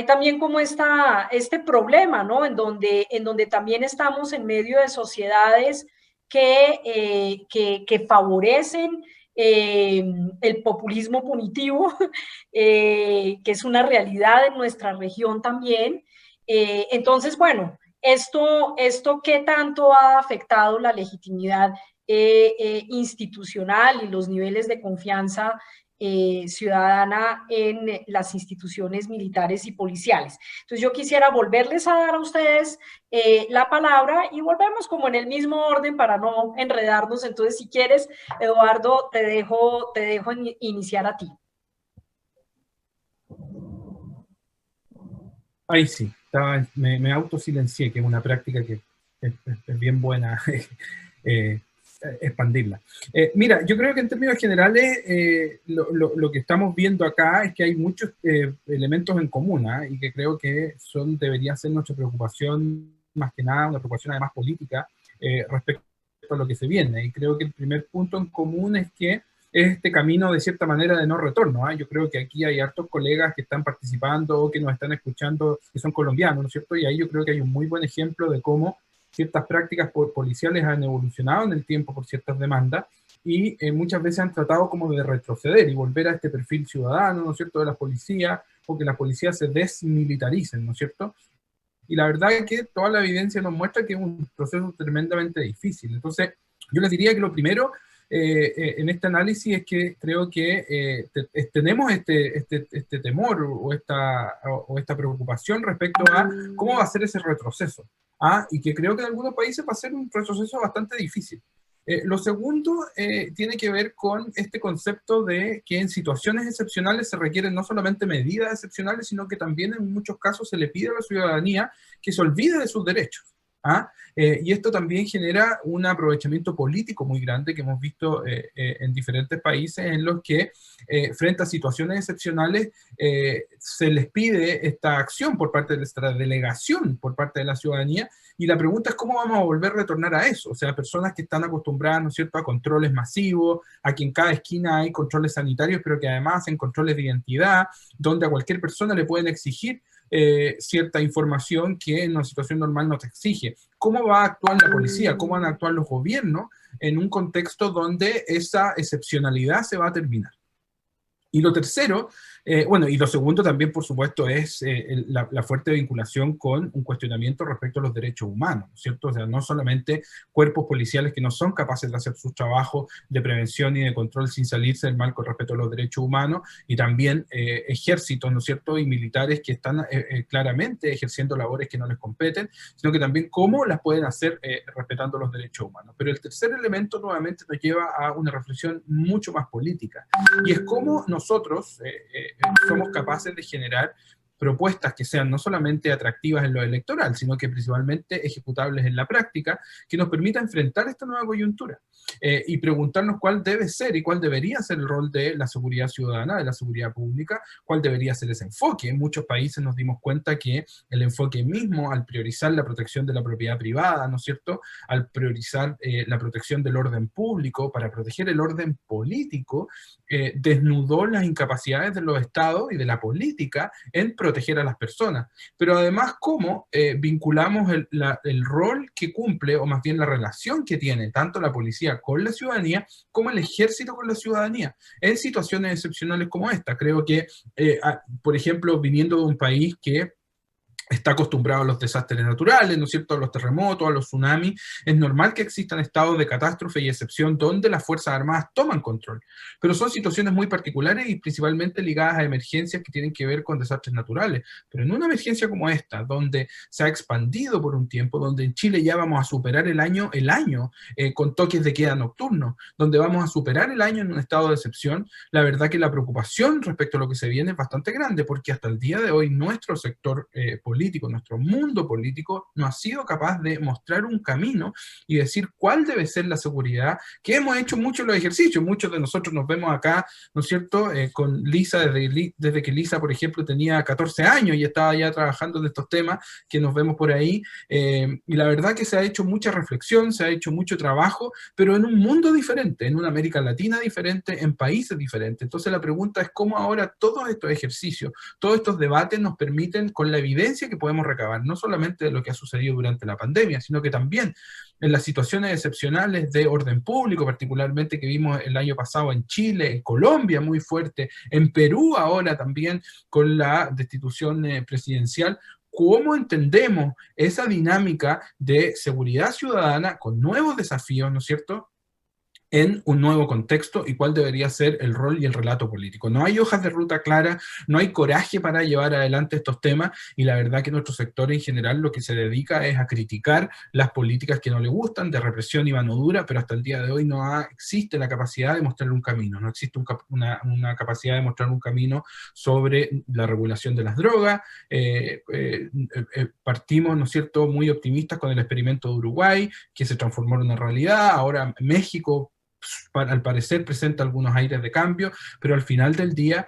también como este problema, ¿no? En donde también estamos en medio de sociedades que favorecen el populismo punitivo, que es una realidad en nuestra región también. Entonces, bueno, ¿esto qué tanto ha afectado la legitimidad institucional y los niveles de confianza ciudadana en las instituciones militares y policiales? Entonces yo quisiera volverles a dar a ustedes la palabra y volvemos como en el mismo orden para no enredarnos. Entonces, si quieres, Eduardo, te dejo iniciar a ti.
Ahí sí, me autosilencié, que es una práctica que es bien buena expandirla. Mira, yo creo que en términos generales lo que estamos viendo acá es que hay muchos elementos en común, y que creo que debería ser nuestra preocupación, más que nada una preocupación además política respecto a lo que se viene. Y creo que el primer punto en común es que es este camino de cierta manera de no retorno. Yo creo que aquí hay hartos colegas que están participando o que nos están escuchando que son colombianos, ¿no es cierto? Y ahí yo creo que hay un muy buen ejemplo de cómo ciertas prácticas policiales han evolucionado en el tiempo por ciertas demandas y muchas veces han tratado como de retroceder y volver a este perfil ciudadano, ¿no es cierto?, de las policías, o que las policías se desmilitaricen, ¿no es cierto? Y la verdad es que toda la evidencia nos muestra que es un proceso tremendamente difícil. Entonces, yo les diría que lo primero en este análisis es que creo que tenemos este temor o esta preocupación respecto a cómo va a ser ese retroceso. Y que creo que en algunos países va a ser un retroceso bastante difícil. Lo segundo tiene que ver con este concepto de que en situaciones excepcionales se requieren no solamente medidas excepcionales, sino que también en muchos casos se le pide a la ciudadanía que se olvide de sus derechos. Y esto también genera un aprovechamiento político muy grande que hemos visto en diferentes países en los que frente a situaciones excepcionales se les pide esta acción por parte de nuestra delegación, por parte de la ciudadanía, y la pregunta es cómo vamos a volver a retornar a eso. O sea, personas que están acostumbradas, ¿no es cierto?, a controles masivos, a que en cada esquina hay controles sanitarios, pero que además hacen controles de identidad, donde a cualquier persona le pueden exigir cierta información que en una situación normal no te exige. ¿Cómo va a actuar la policía? ¿Cómo van a actuar los gobiernos en un contexto donde esa excepcionalidad se va a terminar? Y lo tercero, y lo segundo también, por supuesto, es la fuerte vinculación con un cuestionamiento respecto a los derechos humanos, ¿cierto? O sea, no solamente cuerpos policiales que no son capaces de hacer su trabajo de prevención y de control sin salirse del mal con respecto a los derechos humanos, y también ejércitos, ¿no es cierto?, y militares que están claramente ejerciendo labores que no les competen, sino que también cómo las pueden hacer respetando los derechos humanos. Pero el tercer elemento nuevamente nos lleva a una reflexión mucho más política, y es cómo nosotros somos capaces de generar propuestas que sean no solamente atractivas en lo electoral, sino que principalmente ejecutables en la práctica, que nos permita enfrentar esta nueva coyuntura y preguntarnos cuál debe ser y cuál debería ser el rol de la seguridad ciudadana, de la seguridad pública, cuál debería ser ese enfoque. En muchos países nos dimos cuenta que el enfoque mismo, al priorizar la protección de la propiedad privada, ¿no es cierto?, al priorizar la protección del orden público para proteger el orden político, desnudó las incapacidades de los estados y de la política en proteger a las personas. Pero además, cómo vinculamos el rol que cumple, o más bien la relación que tiene tanto la policía con la ciudadanía, como el ejército con la ciudadanía, en situaciones excepcionales como esta. Creo que, por ejemplo, viniendo de un país que está acostumbrado a los desastres naturales, ¿no es cierto?, a los terremotos, a los tsunamis. Es normal que existan estados de catástrofe y excepción donde las Fuerzas Armadas toman control, pero son situaciones muy particulares y principalmente ligadas a emergencias que tienen que ver con desastres naturales. Pero en una emergencia como esta, donde se ha expandido por un tiempo, donde en Chile ya vamos a superar el año con toques de queda nocturnos, donde vamos a superar el año en un estado de excepción, la verdad que la preocupación respecto a lo que se viene es bastante grande, porque hasta el día de hoy nuestro sector político, nuestro mundo político, no ha sido capaz de mostrar un camino y decir cuál debe ser la seguridad, que hemos hecho muchos los ejercicios. Muchos de nosotros nos vemos acá, ¿no es cierto?, con Lisa, desde que Lisa, por ejemplo, tenía 14 años y estaba ya trabajando en estos temas, que nos vemos por ahí, y la verdad que se ha hecho mucha reflexión, se ha hecho mucho trabajo, pero en un mundo diferente, en una América Latina diferente, en países diferentes. Entonces la pregunta es cómo ahora todos estos ejercicios, todos estos debates nos permiten, con la evidencia que podemos recabar, no solamente de lo que ha sucedido durante la pandemia, sino que también en las situaciones excepcionales de orden público, particularmente que vimos el año pasado en Chile, en Colombia muy fuerte, en Perú ahora también con la destitución presidencial. ¿Cómo entendemos esa dinámica de seguridad ciudadana con nuevos desafíos, ¿no es cierto?, en un nuevo contexto, y cuál debería ser el rol y el relato político? No hay hojas de ruta claras, no hay coraje para llevar adelante estos temas, y la verdad que nuestro sector en general lo que se dedica es a criticar las políticas que no le gustan, de represión y mano dura, pero hasta el día de hoy no existe la capacidad de mostrar un camino, no existe una capacidad de mostrar un camino sobre la regulación de las drogas. Partimos, ¿no es cierto?, muy optimistas con el experimento de Uruguay, que se transformó en una realidad. Ahora México, al parecer, presenta algunos aires de cambio, pero al final del día,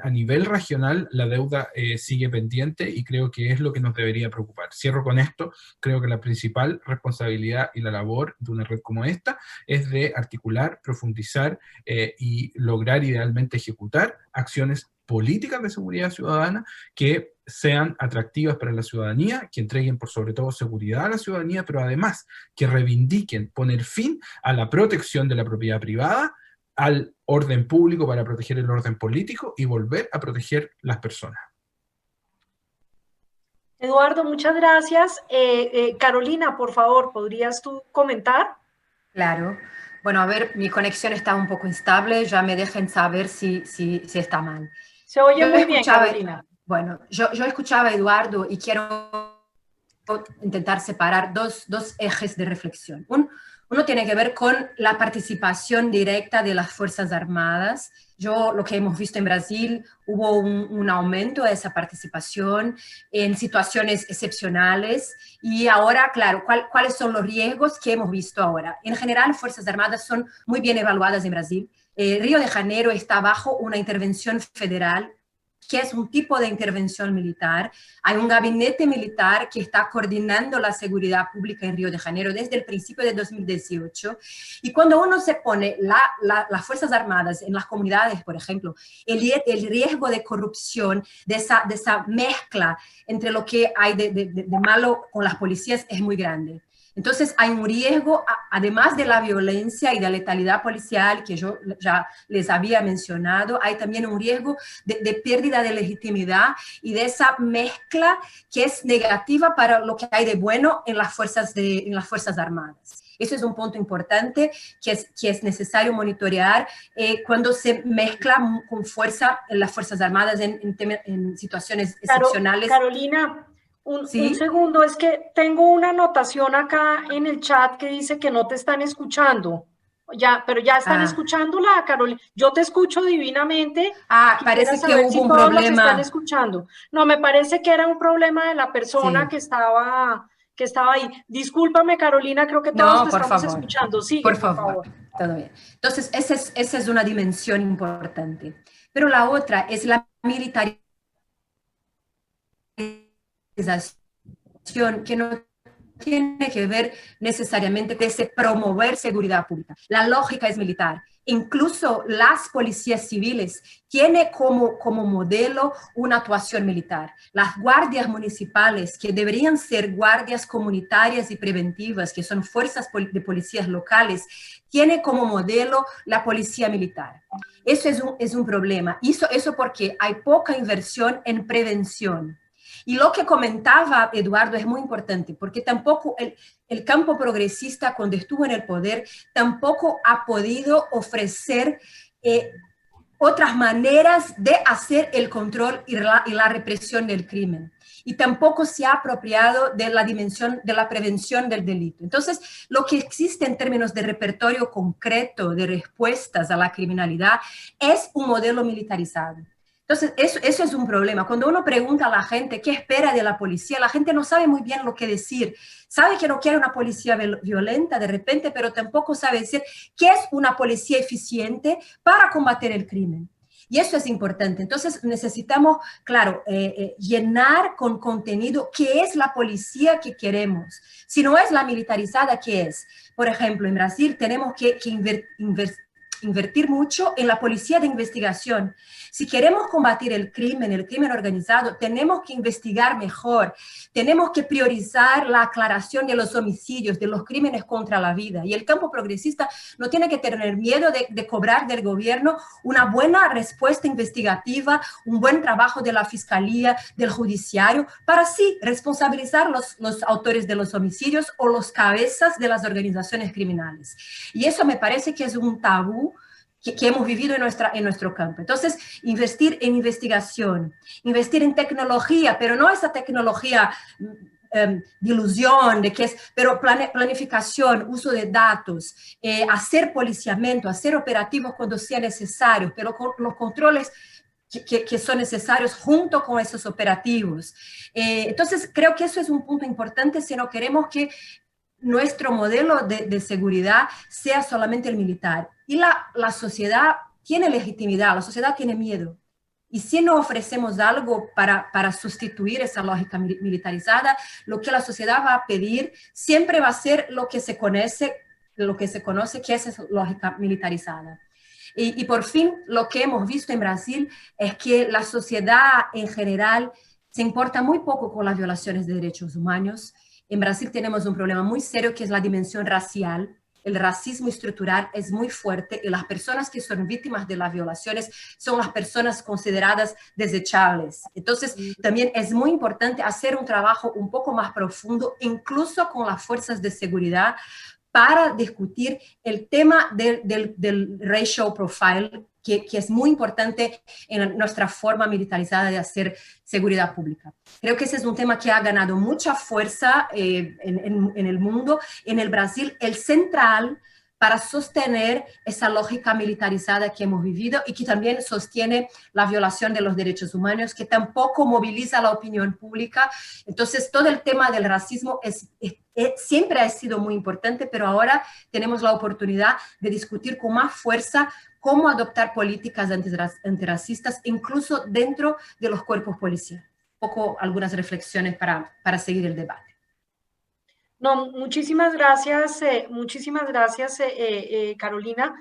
a nivel regional, la deuda sigue pendiente, y creo que es lo que nos debería preocupar. Cierro con esto. Creo que la principal responsabilidad y la labor de una red como esta es de articular, profundizar y lograr idealmente ejecutar acciones políticas de seguridad ciudadana que sean atractivas para la ciudadanía, que entreguen por sobre todo seguridad a la ciudadanía, pero además que reivindiquen poner fin a la protección de la propiedad privada, al orden público para proteger el orden político y volver a proteger las personas.
Eduardo, muchas gracias. Carolina, por favor, ¿podrías tú comentar?
Claro. Bueno, a ver, mi conexión está un poco instable, ya me dejen saber si está mal.
Se oye muy bien, Carolina.
Bueno, yo escuchaba a Eduardo y quiero intentar separar dos ejes de reflexión. Uno tiene que ver con la participación directa de las Fuerzas Armadas. Lo que hemos visto en Brasil, hubo un aumento de esa participación en situaciones excepcionales, y ahora, claro, ¿cuáles son los riesgos que hemos visto ahora? En general, Fuerzas Armadas son muy bien evaluadas en Brasil. Río de Janeiro está bajo una intervención federal, que es un tipo de intervención militar. Hay un gabinete militar que está coordinando la seguridad pública en Río de Janeiro desde el principio de 2018. Y cuando uno se pone las Fuerzas Armadas en las comunidades, por ejemplo, el riesgo de corrupción, de esa mezcla entre lo que hay de malo con las policías es muy grande. Entonces hay un riesgo, además de la violencia y de la letalidad policial que yo ya les había mencionado, hay también un riesgo de pérdida de legitimidad y de esa mezcla que es negativa para lo que hay de bueno en las Fuerzas Armadas. Eso es un punto importante que es necesario monitorear cuando se mezcla con fuerza en las Fuerzas Armadas en situaciones excepcionales.
Carolina, un segundo, es que tengo una anotación acá en el chat que dice que no te están escuchando. Pero ya están escuchándola, Carolina. Yo te escucho divinamente.
Parece que hubo un problema.
Los están escuchando. No, me parece que era un problema de la persona que estaba ahí. Discúlpame, Carolina, creo que todos te estamos escuchando. Sigue, por favor.
Todo bien. Entonces, esa es una dimensión importante. Pero la otra es la militarización, que no tiene que ver necesariamente con ese promover seguridad pública. La lógica es militar. Incluso las policías civiles tienen como modelo una actuación militar. Las guardias municipales, que deberían ser guardias comunitarias y preventivas, que son fuerzas de policías locales, tienen como modelo la policía militar. Eso es un problema. Eso porque hay poca inversión en prevención. Y lo que comentaba Eduardo es muy importante, porque tampoco el campo progresista, cuando estuvo en el poder, tampoco ha podido ofrecer otras maneras de hacer el control y la represión del crimen. Y tampoco se ha apropiado de la dimensión de la prevención del delito. Entonces, lo que existe en términos de repertorio concreto de respuestas a la criminalidad es un modelo militarizado. Entonces, eso es un problema. Cuando uno pregunta a la gente qué espera de la policía, la gente no sabe muy bien lo que decir. Sabe que no quiere una policía violenta de repente, pero tampoco sabe decir qué es una policía eficiente para combatir el crimen. Y eso es importante. Entonces necesitamos, claro, llenar con contenido qué es la policía que queremos. Si no es la militarizada, ¿qué es? Por ejemplo, en Brasil tenemos que invertir mucho en la policía de investigación. Si queremos combatir el crimen organizado, tenemos que investigar mejor, tenemos que priorizar la aclaración de los homicidios, de los crímenes contra la vida. Y el campo progresista no tiene que tener miedo de cobrar del gobierno una buena respuesta investigativa, un buen trabajo de la fiscalía, del judiciario, para así responsabilizar los autores de los homicidios o los cabezas de las organizaciones criminales. Y eso me parece que es un tabú que hemos vivido en nuestro campo. Entonces, investir en investigación, investir en tecnología, pero no esa tecnología de ilusión, pero planificación, uso de datos, hacer policiamiento, hacer operativos cuando sea necesario, pero con los controles que son necesarios junto con esos operativos. Entonces, creo que eso es un punto importante si no queremos que nuestro modelo de seguridad sea solamente el militar. Y la sociedad tiene legitimidad, la sociedad tiene miedo. Y si no ofrecemos algo para sustituir esa lógica militarizada, lo que la sociedad va a pedir siempre va a ser lo que se conoce que es esa lógica militarizada. Y por fin, lo que hemos visto en Brasil es que la sociedad en general se importa muy poco con las violaciones de derechos humanos. En Brasil tenemos un problema muy serio que es la dimensión racial. El racismo estructural es muy fuerte y las personas que son víctimas de las violaciones son las personas consideradas desechables. Entonces, también es muy importante hacer un trabajo un poco más profundo, incluso con las fuerzas de seguridad, para discutir el tema del racial profile, que es muy importante en nuestra forma militarizada de hacer seguridad pública. Creo que ese es un tema que ha ganado mucha fuerza en el mundo. En el Brasil, el central para sostener esa lógica militarizada que hemos vivido y que también sostiene la violación de los derechos humanos, que tampoco moviliza la opinión pública. Entonces, todo el tema del racismo siempre ha sido muy importante, pero ahora tenemos la oportunidad de discutir con más fuerza cómo adoptar políticas antirracistas, incluso dentro de los cuerpos policiales. Un poco algunas reflexiones para seguir el debate.
No, muchísimas gracias, Carolina.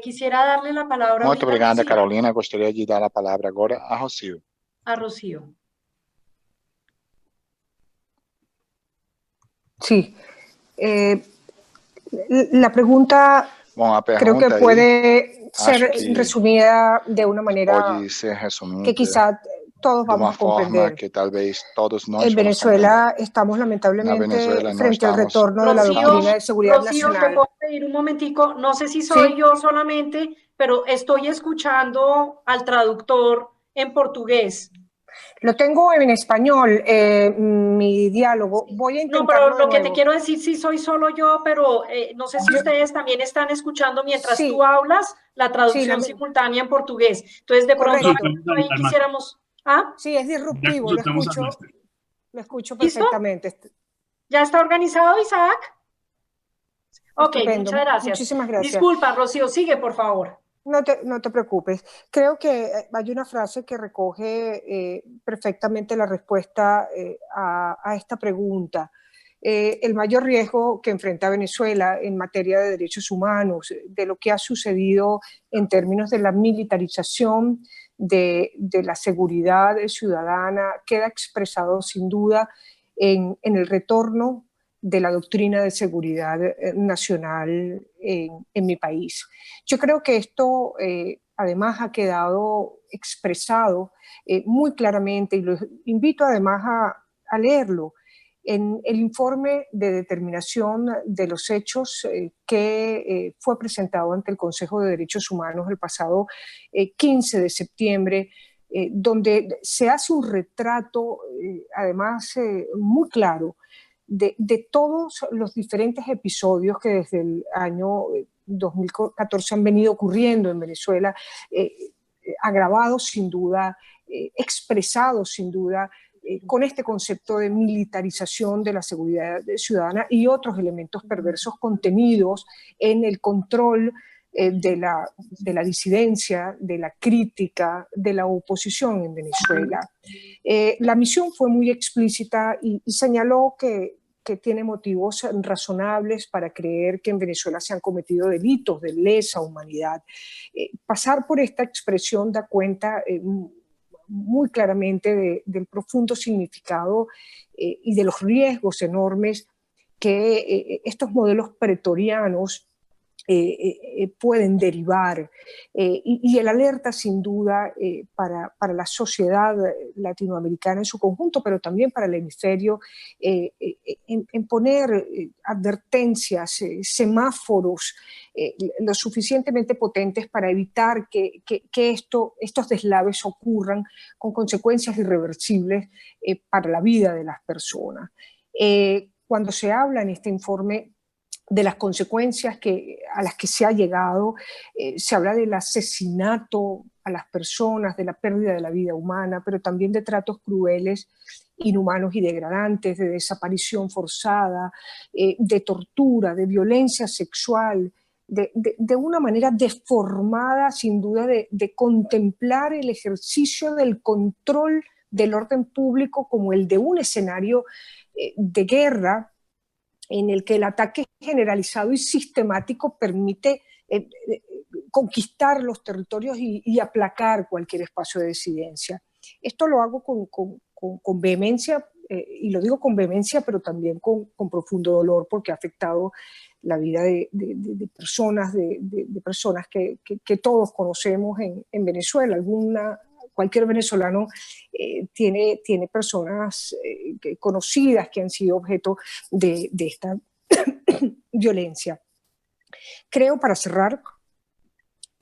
Quisiera darle la palabra.
Muito obrigada, Carolina. Gostaria de dar a palavra agora a Rocío.
A Rocío.
Sí. La pregunta, creo que puede ser resumida de una manera que quizá todos vamos a comprender.
Que talvez todos nós
en Venezuela estamos lamentablemente frente al retorno de la doctrina de seguridad nacional.
¿Te puedo pedir un momentico? No sé si soy yo solamente, pero estoy escuchando al traductor en portugués.
Lo tengo en español, mi diálogo. Voy a intentarlo.
No, pero lo que te quiero decir, sí soy solo yo, pero no sé si ustedes también están escuchando mientras tú hablas la traducción simultánea en portugués. Entonces, de pronto ahí quisiéramos... ¿Ah?
Sí, es disruptivo, lo escucho perfectamente.
¿Listo? ¿Ya está organizado, Isaac? Ok,
Estupendo.
Muchas gracias.
Muchísimas gracias.
Disculpa, Rocío, sigue, por favor.
No te preocupes. Creo que hay una frase que recoge perfectamente la respuesta a esta pregunta. El mayor riesgo que enfrenta Venezuela en materia de derechos humanos, de lo que ha sucedido en términos de la militarización de la seguridad ciudadana, queda expresado sin duda en el retorno de la doctrina de seguridad nacional en mi país. Yo creo que esto además ha quedado expresado muy claramente, y los invito además a leerlo, en el informe de determinación de los hechos que fue presentado ante el Consejo de Derechos Humanos el pasado 15 de septiembre, donde se hace un retrato, además, muy claro de todos los diferentes episodios que desde el año 2014 han venido ocurriendo en Venezuela, agravados sin duda, expresados sin duda, con este concepto de militarización de la seguridad ciudadana y otros elementos perversos contenidos en el control de la disidencia, de la crítica, de la oposición en Venezuela. La misión fue muy explícita y señaló que tiene motivos razonables para creer que en Venezuela se han cometido delitos de lesa humanidad. Pasar por esta expresión da cuenta muy claramente del profundo significado y de los riesgos enormes que estos modelos pretorianos pueden derivar, y el alerta sin duda para la sociedad latinoamericana en su conjunto, pero también para el hemisferio, en poner advertencias, semáforos lo suficientemente potentes para evitar que estos deslaves ocurran con consecuencias irreversibles para la vida de las personas. Cuando se habla en este informe de las consecuencias a las que se ha llegado, se habla del asesinato a las personas, de la pérdida de la vida humana, pero también de tratos crueles, inhumanos y degradantes, de desaparición forzada, de tortura, de violencia sexual, de una manera deformada, sin duda, de contemplar el ejercicio del control del orden público como el de un escenario de guerra, en el que el ataque generalizado y sistemático permite conquistar los territorios y aplacar cualquier espacio de disidencia. Esto lo hago con vehemencia, y lo digo con vehemencia, pero también con profundo dolor, porque ha afectado la vida de personas, de personas que todos conocemos en Venezuela. Cualquier venezolano tiene personas conocidas que han sido objeto de esta violencia. Creo, para cerrar,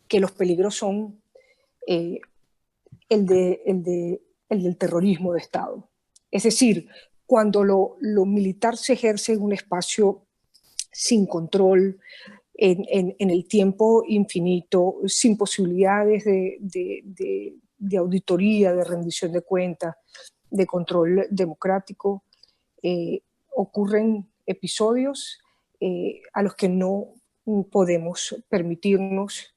que los peligros son el del terrorismo de Estado. Es decir, cuando lo militar se ejerce en un espacio sin control, en el tiempo infinito, sin posibilidades de auditoría, de rendición de cuentas, de control democrático, ocurren episodios a los que no podemos permitirnos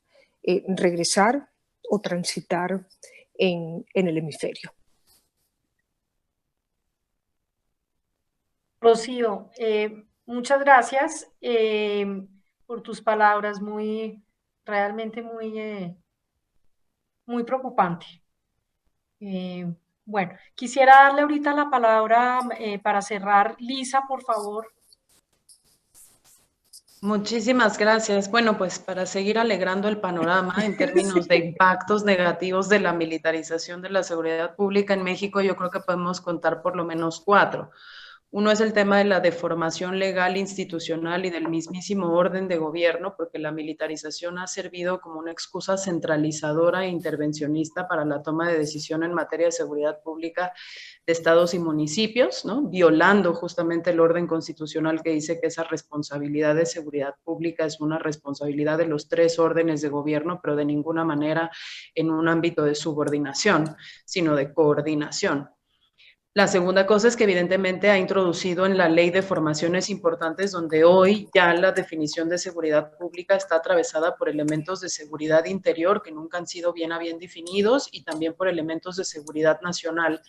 regresar o transitar en el hemisferio.
Rocío, muchas gracias por tus palabras, realmente muy preocupante. Bueno, quisiera darle ahorita la palabra para cerrar. Lisa, por favor.
Muchísimas gracias. Bueno, pues para seguir alegrando el panorama en términos de impactos negativos de la militarización de la seguridad pública en México, yo creo que podemos contar por lo menos 4. Uno es el tema de la deformación legal, institucional y del mismísimo orden de gobierno, porque la militarización ha servido como una excusa centralizadora e intervencionista para la toma de decisión en materia de seguridad pública de estados y municipios, ¿no? Violando justamente el orden constitucional que dice que esa responsabilidad de seguridad pública es una responsabilidad de los 3 órdenes de gobierno, pero de ninguna manera en un ámbito de subordinación, sino de coordinación. La segunda cosa es que evidentemente ha introducido en la ley de formaciones importantes donde hoy ya la definición de seguridad pública está atravesada por elementos de seguridad interior que nunca han sido bien definidos y también por elementos de seguridad nacional,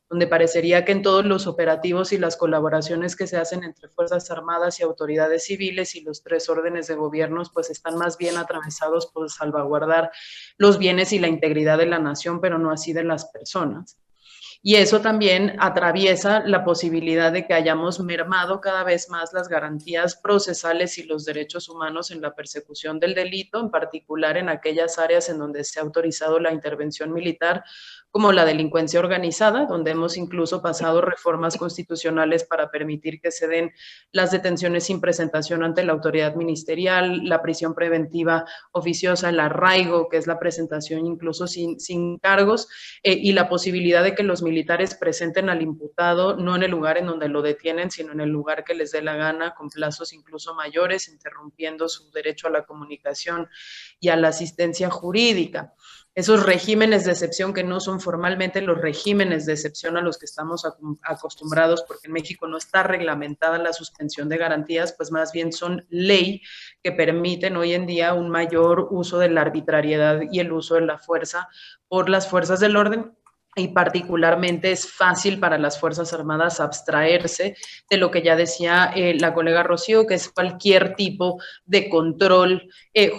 donde parecería que en todos los operativos y las colaboraciones que se hacen entre Fuerzas Armadas y autoridades civiles y los 3 órdenes de gobiernos pues están más bien atravesados por salvaguardar los bienes y la integridad de la nación, pero no así de las personas. Y eso también atraviesa la posibilidad de que hayamos mermado cada vez más las garantías procesales y los derechos humanos en la persecución del delito, en particular en aquellas áreas en donde se ha autorizado la intervención militar, como la delincuencia organizada, donde hemos incluso pasado reformas constitucionales para permitir que se den las detenciones sin presentación ante la autoridad ministerial, la prisión preventiva oficiosa, el arraigo, que es la presentación incluso sin cargos, y la posibilidad de que los militares presenten al imputado no en el lugar en donde lo detienen, sino en el lugar que les dé la gana, con plazos incluso mayores, interrumpiendo su derecho a la comunicación y a la asistencia jurídica. Esos regímenes de excepción que no son formalmente los regímenes de excepción a los que estamos acostumbrados, porque en México no está reglamentada la suspensión de garantías, pues más bien son ley que permiten hoy en día un mayor uso de la arbitrariedad y el uso de la fuerza por las fuerzas del orden. Y particularmente es fácil para las Fuerzas Armadas abstraerse de lo que ya decía la colega Rocío, que es cualquier tipo de control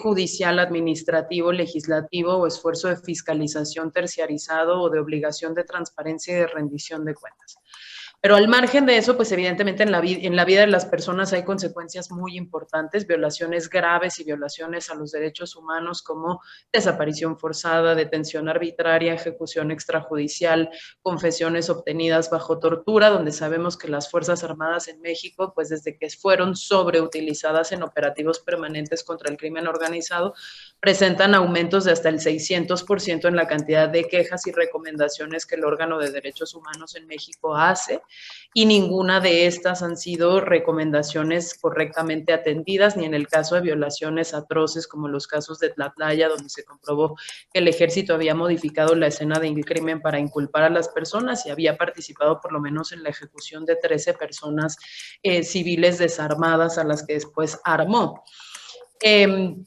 judicial, administrativo, legislativo o esfuerzo de fiscalización terciarizado o de obligación de transparencia y de rendición de cuentas. Pero al margen de eso, pues evidentemente en la vida de las personas hay consecuencias muy importantes, violaciones graves y violaciones a los derechos humanos como desaparición forzada, detención arbitraria, ejecución extrajudicial, confesiones obtenidas bajo tortura, donde sabemos que las Fuerzas Armadas en México, pues desde que fueron sobreutilizadas en operativos permanentes contra el crimen organizado, presentan aumentos de hasta el 600% en la cantidad de quejas y recomendaciones que el órgano de derechos humanos en México hace, y ninguna de estas han sido recomendaciones correctamente atendidas, ni en el caso de violaciones atroces como los casos de Tlatlaya, donde se comprobó que el ejército había modificado la escena del crimen para inculpar a las personas y había participado por lo menos en la ejecución de 13 personas civiles desarmadas a las que después armó.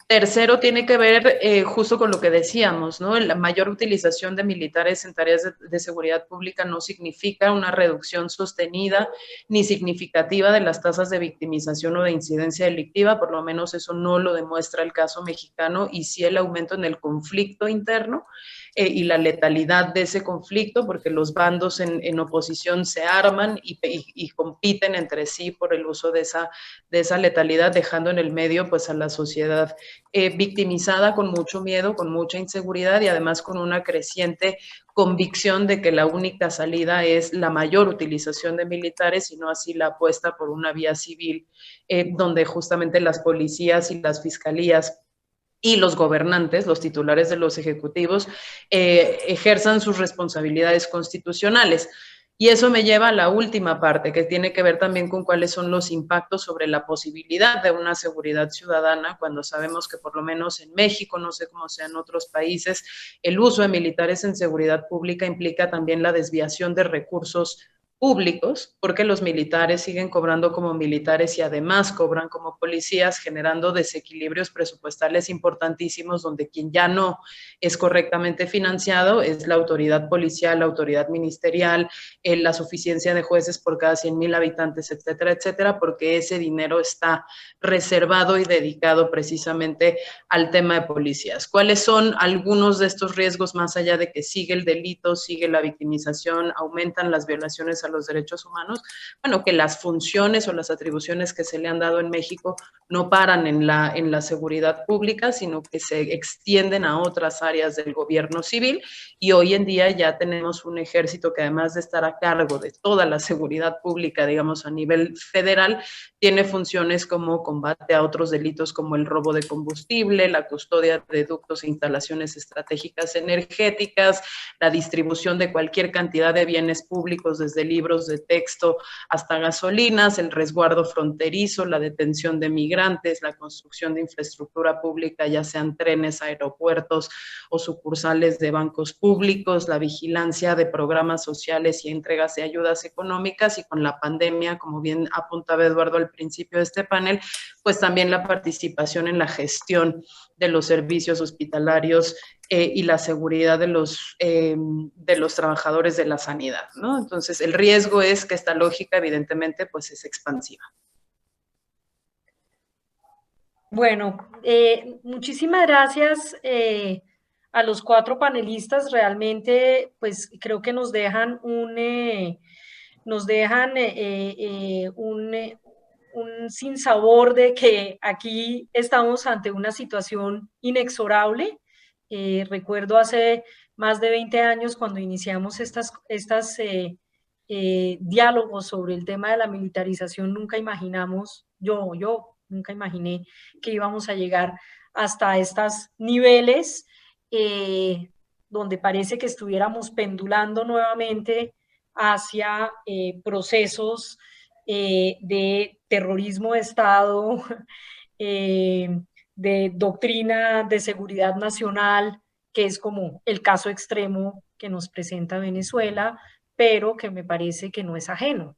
Tercero, tiene que ver justo con lo que decíamos, ¿no? La mayor utilización de militares en tareas de seguridad pública no significa una reducción sostenida ni significativa de las tasas de victimización o de incidencia delictiva, por lo menos eso no lo demuestra el caso mexicano, y sí el aumento en el conflicto interno y la letalidad de ese conflicto, porque los bandos en oposición se arman y compiten entre sí por el uso de esa letalidad, dejando en el medio pues a la sociedad victimizada, con mucho miedo, con mucha inseguridad y además con una creciente convicción de que la única salida es la mayor utilización de militares y no así la apuesta por una vía civil donde justamente las policías y las fiscalías y los gobernantes, los titulares de los ejecutivos, ejerzan sus responsabilidades constitucionales. Y eso me lleva a la última parte, que tiene que ver también con cuáles son los impactos sobre la posibilidad de una seguridad ciudadana, cuando sabemos que por lo menos en México, no sé cómo sea en otros países, el uso de militares en seguridad pública implica también la desviación de recursos públicos, porque los militares siguen cobrando como militares y además cobran como policías, generando desequilibrios presupuestales importantísimos, donde quien ya no es correctamente financiado es la autoridad policial, la autoridad ministerial, la suficiencia de jueces por cada 100,000 habitantes, etcétera, etcétera, porque ese dinero está reservado y dedicado precisamente al tema de policías. ¿Cuáles son algunos de estos riesgos más allá de que sigue el delito, sigue la victimización, aumentan las violaciones a los derechos humanos? Bueno, que las funciones o las atribuciones que se le han dado en México no paran en la seguridad pública, sino que se extienden a otras áreas del gobierno civil, y hoy en día ya tenemos un ejército que además de estar a cargo de toda la seguridad pública, digamos a nivel federal, tiene funciones como combate a otros delitos como el robo de combustible, la custodia de ductos e instalaciones estratégicas energéticas, la distribución de cualquier cantidad de bienes públicos, desde libros de texto hasta gasolinas, el resguardo fronterizo, la detención de migrantes, la construcción de infraestructura pública, ya sean trenes, aeropuertos o sucursales de bancos públicos, la vigilancia de programas sociales y entregas de ayudas económicas, y con la pandemia, como bien apuntaba Eduardo al principio de este panel, pues también la participación en la gestión de los servicios hospitalarios y la seguridad de los trabajadores de la sanidad, ¿no? Entonces, el riesgo es que esta lógica, evidentemente, pues es expansiva.
Bueno, muchísimas gracias a los 4 panelistas. Realmente, pues creo que nos dejan un sinsabor de que aquí estamos ante una situación inexorable. Recuerdo hace más de 20 años cuando iniciamos estos diálogos sobre el tema de la militarización, nunca imaginamos, yo nunca imaginé que íbamos a llegar hasta estos niveles donde parece que estuviéramos pendulando nuevamente hacia procesos de terrorismo de Estado, de doctrina de seguridad nacional, que es como el caso extremo que nos presenta Venezuela, pero que me parece que no es ajeno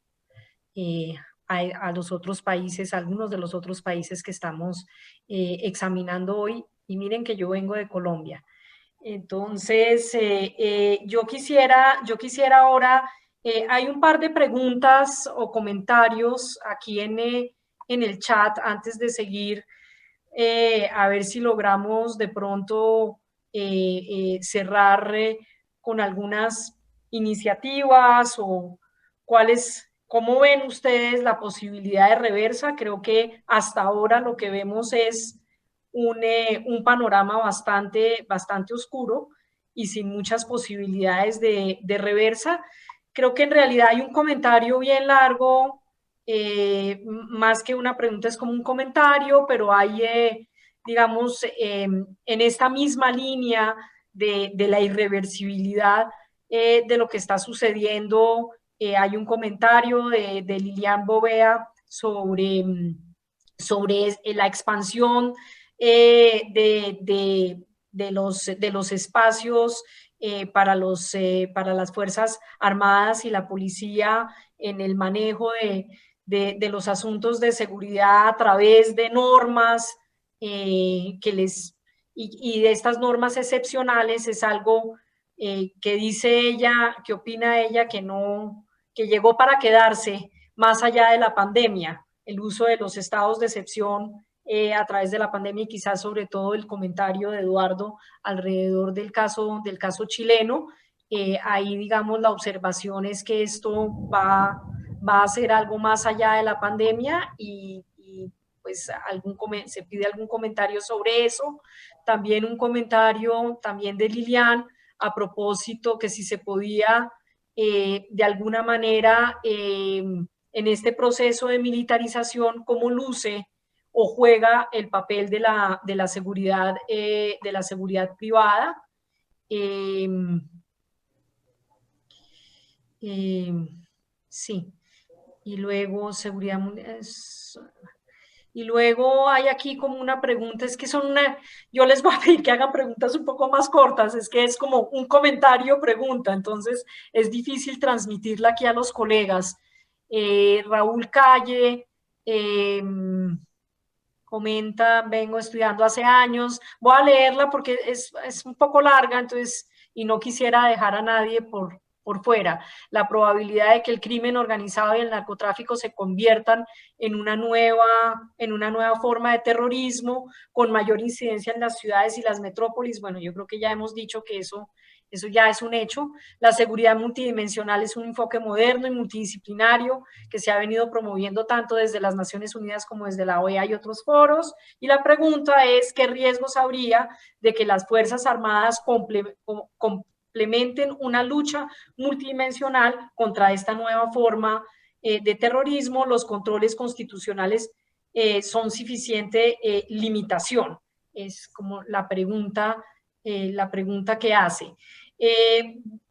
a los otros países, algunos de los otros países que estamos examinando hoy. Y miren que yo vengo de Colombia. Entonces, yo quisiera ahora, hay un par de preguntas o comentarios aquí en el chat antes de seguir, a ver si logramos de pronto cerrar con algunas iniciativas o cómo ven ustedes la posibilidad de reversa. Creo que hasta ahora lo que vemos es un panorama bastante oscuro y sin muchas posibilidades de reversa. Creo que en realidad hay un comentario bien largo, más que una pregunta, es como un comentario, pero hay, digamos, en esta misma línea de la irreversibilidad de lo que está sucediendo. Hay un comentario de Lilian Bovea sobre la expansión de los espacios para las Fuerzas Armadas y la policía en el manejo de los asuntos de seguridad a través de normas y de estas normas excepcionales. Es algo que dice ella, que opina ella, que llegó para quedarse más allá de la pandemia, el uso de los estados de excepción a través de la pandemia, y quizás sobre todo el comentario de Eduardo alrededor del caso chileno. Ahí, digamos, la observación es que esto va a ser algo más allá de la pandemia y pues se pide algún comentario sobre eso. También un comentario también de Lilian a propósito que si se podía de alguna manera en este proceso de militarización, cómo luce o juega el papel de la seguridad privada. Sí, y luego seguridad mundial. Y luego hay aquí como una pregunta, es que yo les voy a pedir que hagan preguntas un poco más cortas, es que es como un comentario pregunta, entonces es difícil transmitirla aquí a los colegas. Raúl Calle comenta, vengo estudiando hace años, voy a leerla porque es un poco larga, entonces, y no quisiera dejar a nadie por fuera. La probabilidad de que el crimen organizado y el narcotráfico se conviertan en una nueva forma de terrorismo con mayor incidencia en las ciudades y las metrópolis. Bueno, yo creo que ya hemos dicho que eso ya es un hecho. La seguridad multidimensional es un enfoque moderno y multidisciplinario que se ha venido promoviendo tanto desde las Naciones Unidas como desde la OEA y otros foros. Y la pregunta es, ¿qué riesgos habría de que las Fuerzas Armadas complementen una lucha multidimensional contra esta nueva forma de terrorismo? Los controles constitucionales son suficiente limitación. Es como la pregunta que hace.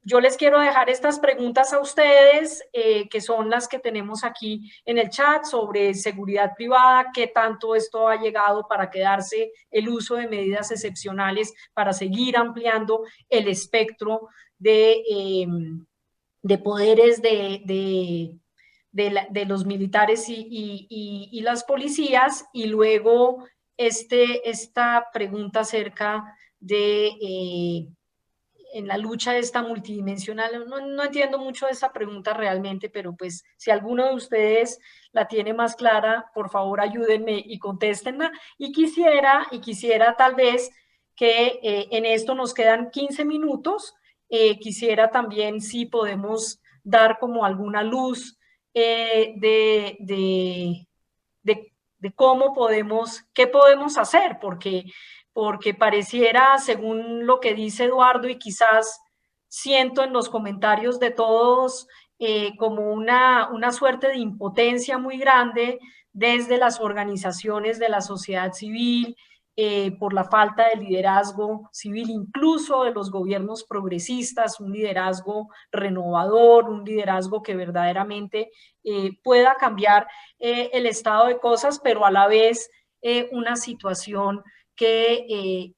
Yo les quiero dejar estas preguntas a ustedes, que son las que tenemos aquí en el chat, sobre seguridad privada, qué tanto esto ha llegado para quedarse, el uso de medidas excepcionales para seguir ampliando el espectro de poderes de los militares y las policías. Y luego esta pregunta acerca de en la lucha esta multidimensional. No entiendo mucho de esta pregunta realmente, pero pues si alguno de ustedes la tiene más clara, por favor ayúdenme y contéstenla. Y quisiera tal vez que en esto nos quedan 15 minutos. Quisiera también si podemos dar como alguna luz de cómo podemos, qué podemos hacer, porque pareciera, según lo que dice Eduardo, y quizás siento en los comentarios de todos, como una suerte de impotencia muy grande desde las organizaciones de la sociedad civil, por la falta de liderazgo civil, incluso de los gobiernos progresistas, un liderazgo renovador, un liderazgo que verdaderamente pueda cambiar el estado de cosas, pero a la vez una situación que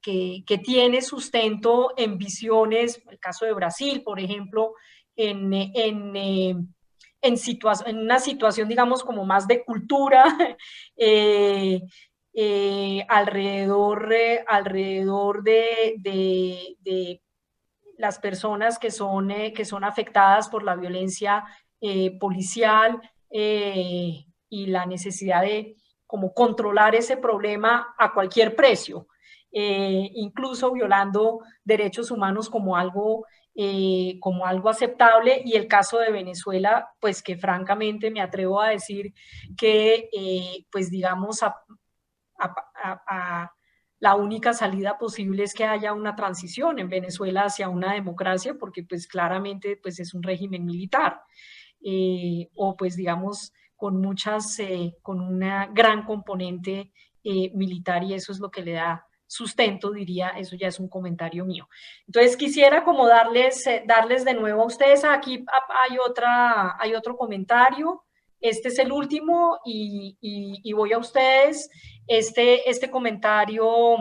tiene sustento en visiones, el caso de Brasil, por ejemplo, en una situación, digamos, como más de cultura, alrededor de las personas que son afectadas por la violencia policial y la necesidad de como controlar ese problema a cualquier precio, incluso violando derechos humanos como algo aceptable, y el caso de Venezuela, pues que francamente me atrevo a decir que, pues digamos, la única salida posible es que haya una transición en Venezuela hacia una democracia, porque pues claramente pues es un régimen militar, o pues digamos con una gran componente militar, y eso es lo que le da sustento, diría, eso ya es un comentario mío. Entonces quisiera como darles de nuevo a ustedes, aquí hay otro comentario, este es el último y voy a ustedes. Este comentario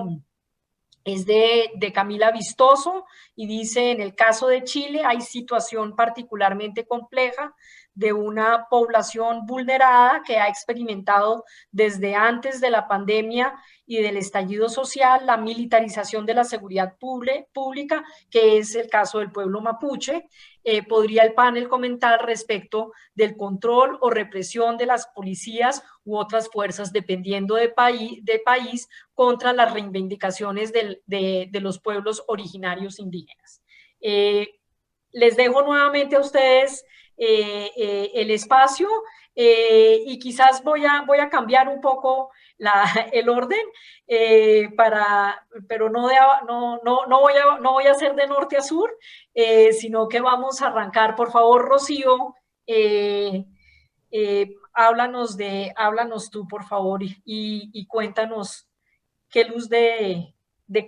es de Camila Vistoso y dice: en el caso de Chile hay situación particularmente compleja de una población vulnerada que ha experimentado desde antes de la pandemia y del estallido social la militarización de la seguridad pública, que es el caso del pueblo mapuche. ¿Podría el panel comentar respecto del control o represión de las policías u otras fuerzas, dependiendo de país, contra las reivindicaciones de los pueblos originarios indígenas? Les dejo nuevamente a ustedes el espacio, y quizás voy a cambiar un poco el orden, pero no voy a hacer de norte a sur, sino que vamos a arrancar. Por favor, Rocío, háblanos tú, por favor, y cuéntanos qué luz de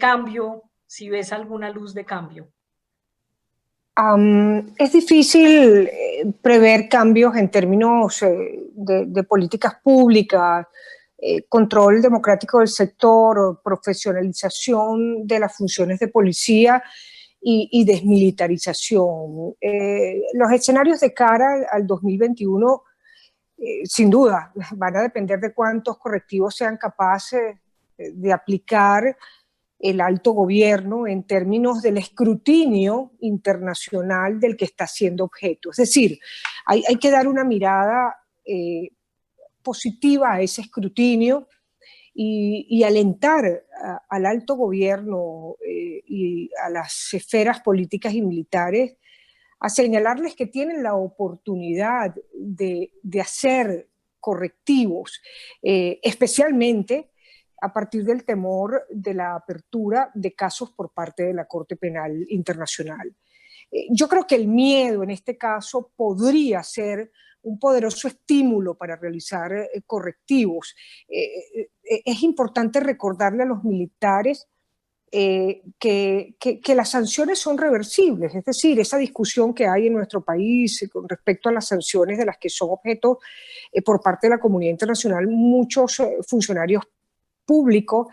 cambio, si ves alguna luz de cambio.
Es difícil prever cambios en términos de políticas públicas, control democrático del sector, profesionalización de las funciones de policía y desmilitarización. Los escenarios de cara al 2021, sin duda, van a depender de cuántos correctivos sean capaces de aplicar el alto gobierno en términos del escrutinio internacional del que está siendo objeto. Es decir, hay que dar una mirada positiva a ese escrutinio y alentar al alto gobierno y a las esferas políticas y militares a señalarles que tienen la oportunidad de hacer correctivos, especialmente a partir del temor de la apertura de casos por parte de la Corte Penal Internacional. Yo creo que el miedo en este caso podría ser un poderoso estímulo para realizar correctivos. Es importante recordarle a los militares que las sanciones son reversibles, es decir, esa discusión que hay en nuestro país con respecto a las sanciones de las que son objeto por parte de la comunidad internacional muchos funcionarios público,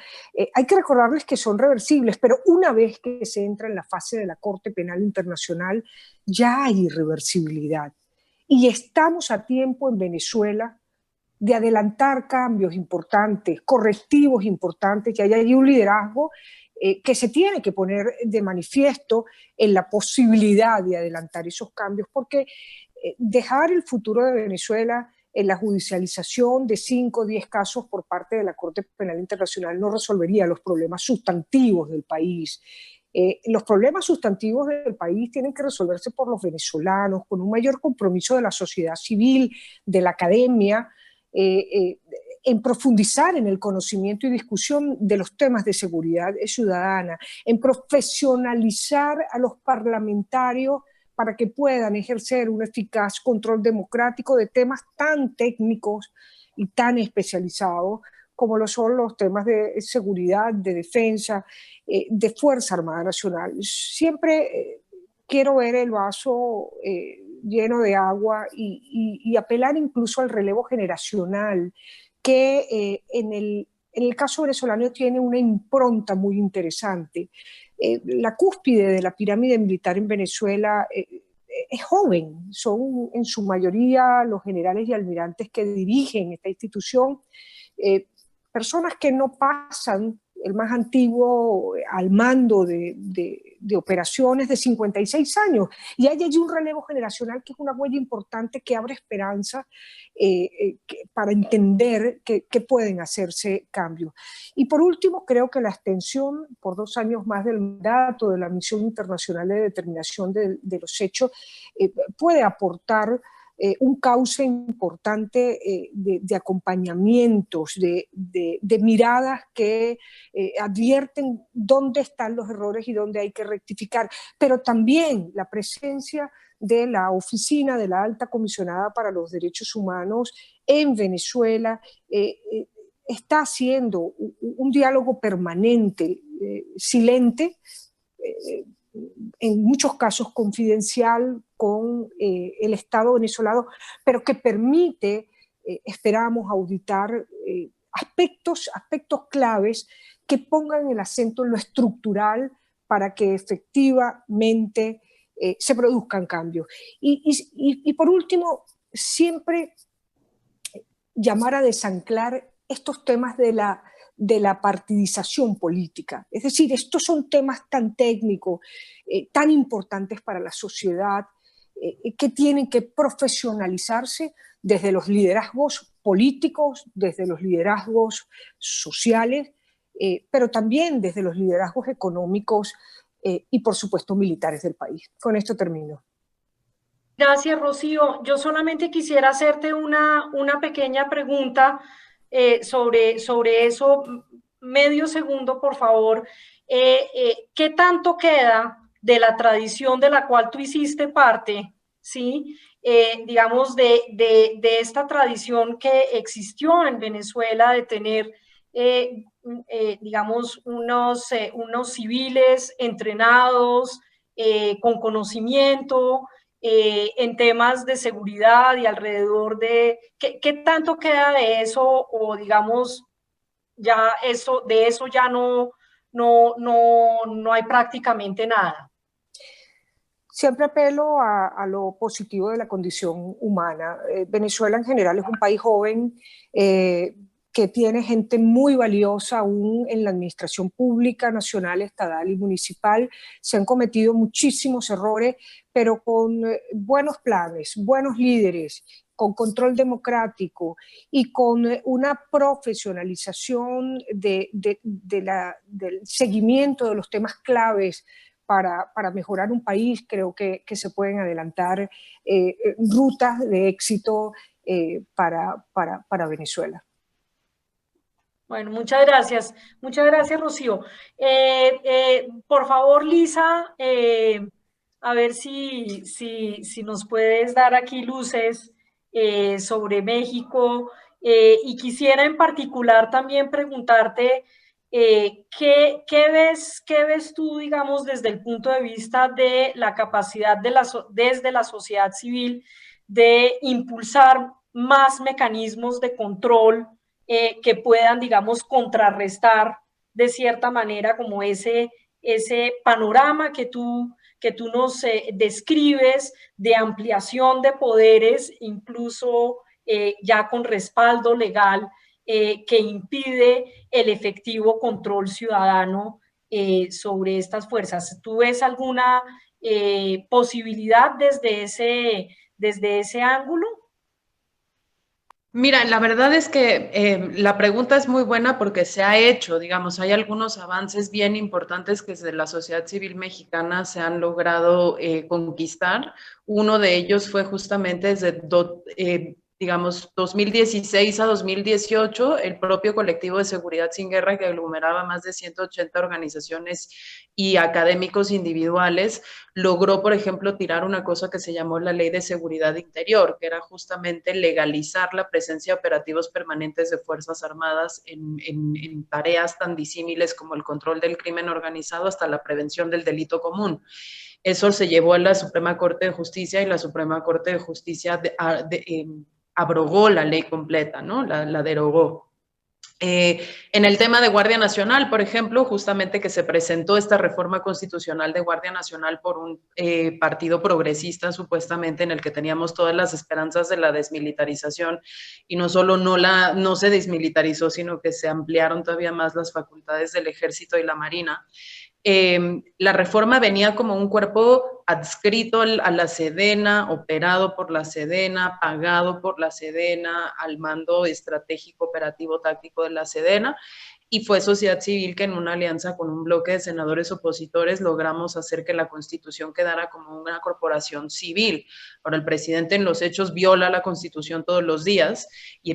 hay que recordarles que son reversibles, pero una vez que se entra en la fase de la Corte Penal Internacional, ya hay irreversibilidad. Y estamos a tiempo en Venezuela de adelantar cambios importantes, correctivos importantes, que haya ahí un liderazgo que se tiene que poner de manifiesto en la posibilidad de adelantar esos cambios, porque dejar el futuro de Venezuela la judicialización de 5 o 10 casos por parte de la Corte Penal Internacional no resolvería los problemas sustantivos del país. Los problemas sustantivos del país tienen que resolverse por los venezolanos, con un mayor compromiso de la sociedad civil, de la academia, en profundizar en el conocimiento y discusión de los temas de seguridad ciudadana, en profesionalizar a los parlamentarios para que puedan ejercer un eficaz control democrático de temas tan técnicos y tan especializados como lo son los temas de seguridad, de defensa, de Fuerza Armada Nacional. Siempre quiero ver el vaso lleno de agua y apelar incluso al relevo generacional, que en el caso venezolano tiene una impronta muy interesante. La cúspide de la pirámide militar en Venezuela es joven, son en su mayoría los generales y almirantes que dirigen esta institución, personas que no pasan, el más antiguo al mando de operaciones de 56 años, y hay allí un relevo generacional que es una huella importante que abre esperanza para entender que pueden hacerse cambios. Y por último, creo que la extensión por 2 años más del mandato de la Misión Internacional de Determinación de los Hechos puede aportar un cauce importante de acompañamientos, de miradas que advierten dónde están los errores y dónde hay que rectificar, pero también la presencia de la Oficina de la Alta Comisionada para los Derechos Humanos en Venezuela está haciendo un diálogo permanente, silente, en muchos casos confidencial con el Estado venezolano, pero que permite, esperamos, auditar aspectos claves que pongan el acento en lo estructural para que efectivamente se produzcan cambios. Y por último, siempre llamar a desanclar estos temas de la partidización política. Es decir, estos son temas tan técnicos, tan importantes para la sociedad, que tienen que profesionalizarse desde los liderazgos políticos, desde los liderazgos sociales, pero también desde los liderazgos económicos y, por supuesto, militares del país. Con esto termino.
Gracias, Rocío. Yo solamente quisiera hacerte una pequeña pregunta sobre eso. Medio segundo, por favor. ¿Qué tanto queda de la tradición de la cual tú hiciste parte, ¿sí? Digamos, de esta tradición que existió en Venezuela de tener, digamos, unos civiles entrenados, con conocimiento, en temas de seguridad y alrededor de... ¿Qué tanto queda de eso? O digamos, ya de eso ya no hay prácticamente nada.
Siempre apelo a lo positivo de la condición humana. Venezuela en general es un país joven que tiene gente muy valiosa aún en la administración pública, nacional, estatal y municipal. Se han cometido muchísimos errores, pero con buenos planes, buenos líderes, con control democrático y con una profesionalización del seguimiento de los temas claves para mejorar un país, creo que se pueden adelantar rutas de éxito para Venezuela.
Bueno, muchas gracias. Muchas gracias, Rocío. Por favor, Lisa, a ver si nos puedes dar aquí luces sobre México. Y quisiera en particular también preguntarte ¿qué ves tú, digamos, desde el punto de vista de la capacidad desde la sociedad civil de impulsar más mecanismos de control que puedan, digamos, contrarrestar de cierta manera como ese panorama que tú nos describes de ampliación de poderes, incluso ya con respaldo legal, que impide el efectivo control ciudadano sobre estas fuerzas? ¿Tú ves alguna posibilidad desde ese ángulo?
Mira, la verdad es que la pregunta es muy buena porque se ha hecho, digamos, hay algunos avances bien importantes que desde la sociedad civil mexicana se han logrado conquistar. Uno de ellos fue justamente desde digamos, 2016 a 2018, el propio colectivo de Seguridad Sin Guerra, que aglomeraba más de 180 organizaciones y académicos individuales, logró, por ejemplo, tirar una cosa que se llamó la Ley de Seguridad Interior, que era justamente legalizar la presencia de operativos permanentes de Fuerzas Armadas en tareas tan disímiles como el control del crimen organizado hasta la prevención del delito común. Eso se llevó a la Suprema Corte de Justicia y la Suprema Corte de Justicia abrogó la ley completa, ¿no? La derogó. En el tema de Guardia Nacional, por ejemplo, justamente que se presentó esta reforma constitucional de Guardia Nacional por un partido progresista, supuestamente, en el que teníamos todas las esperanzas de la desmilitarización, y no solo no se desmilitarizó, sino que se ampliaron todavía más las facultades del Ejército y la Marina. La reforma venía como un cuerpo adscrito a la Sedena, operado por la Sedena, pagado por la Sedena, al mando estratégico operativo táctico de la Sedena, y fue sociedad civil que en una alianza con un bloque de senadores opositores logramos hacer que la Constitución quedara como una corporación civil. Ahora, el presidente en los hechos viola la Constitución todos los días,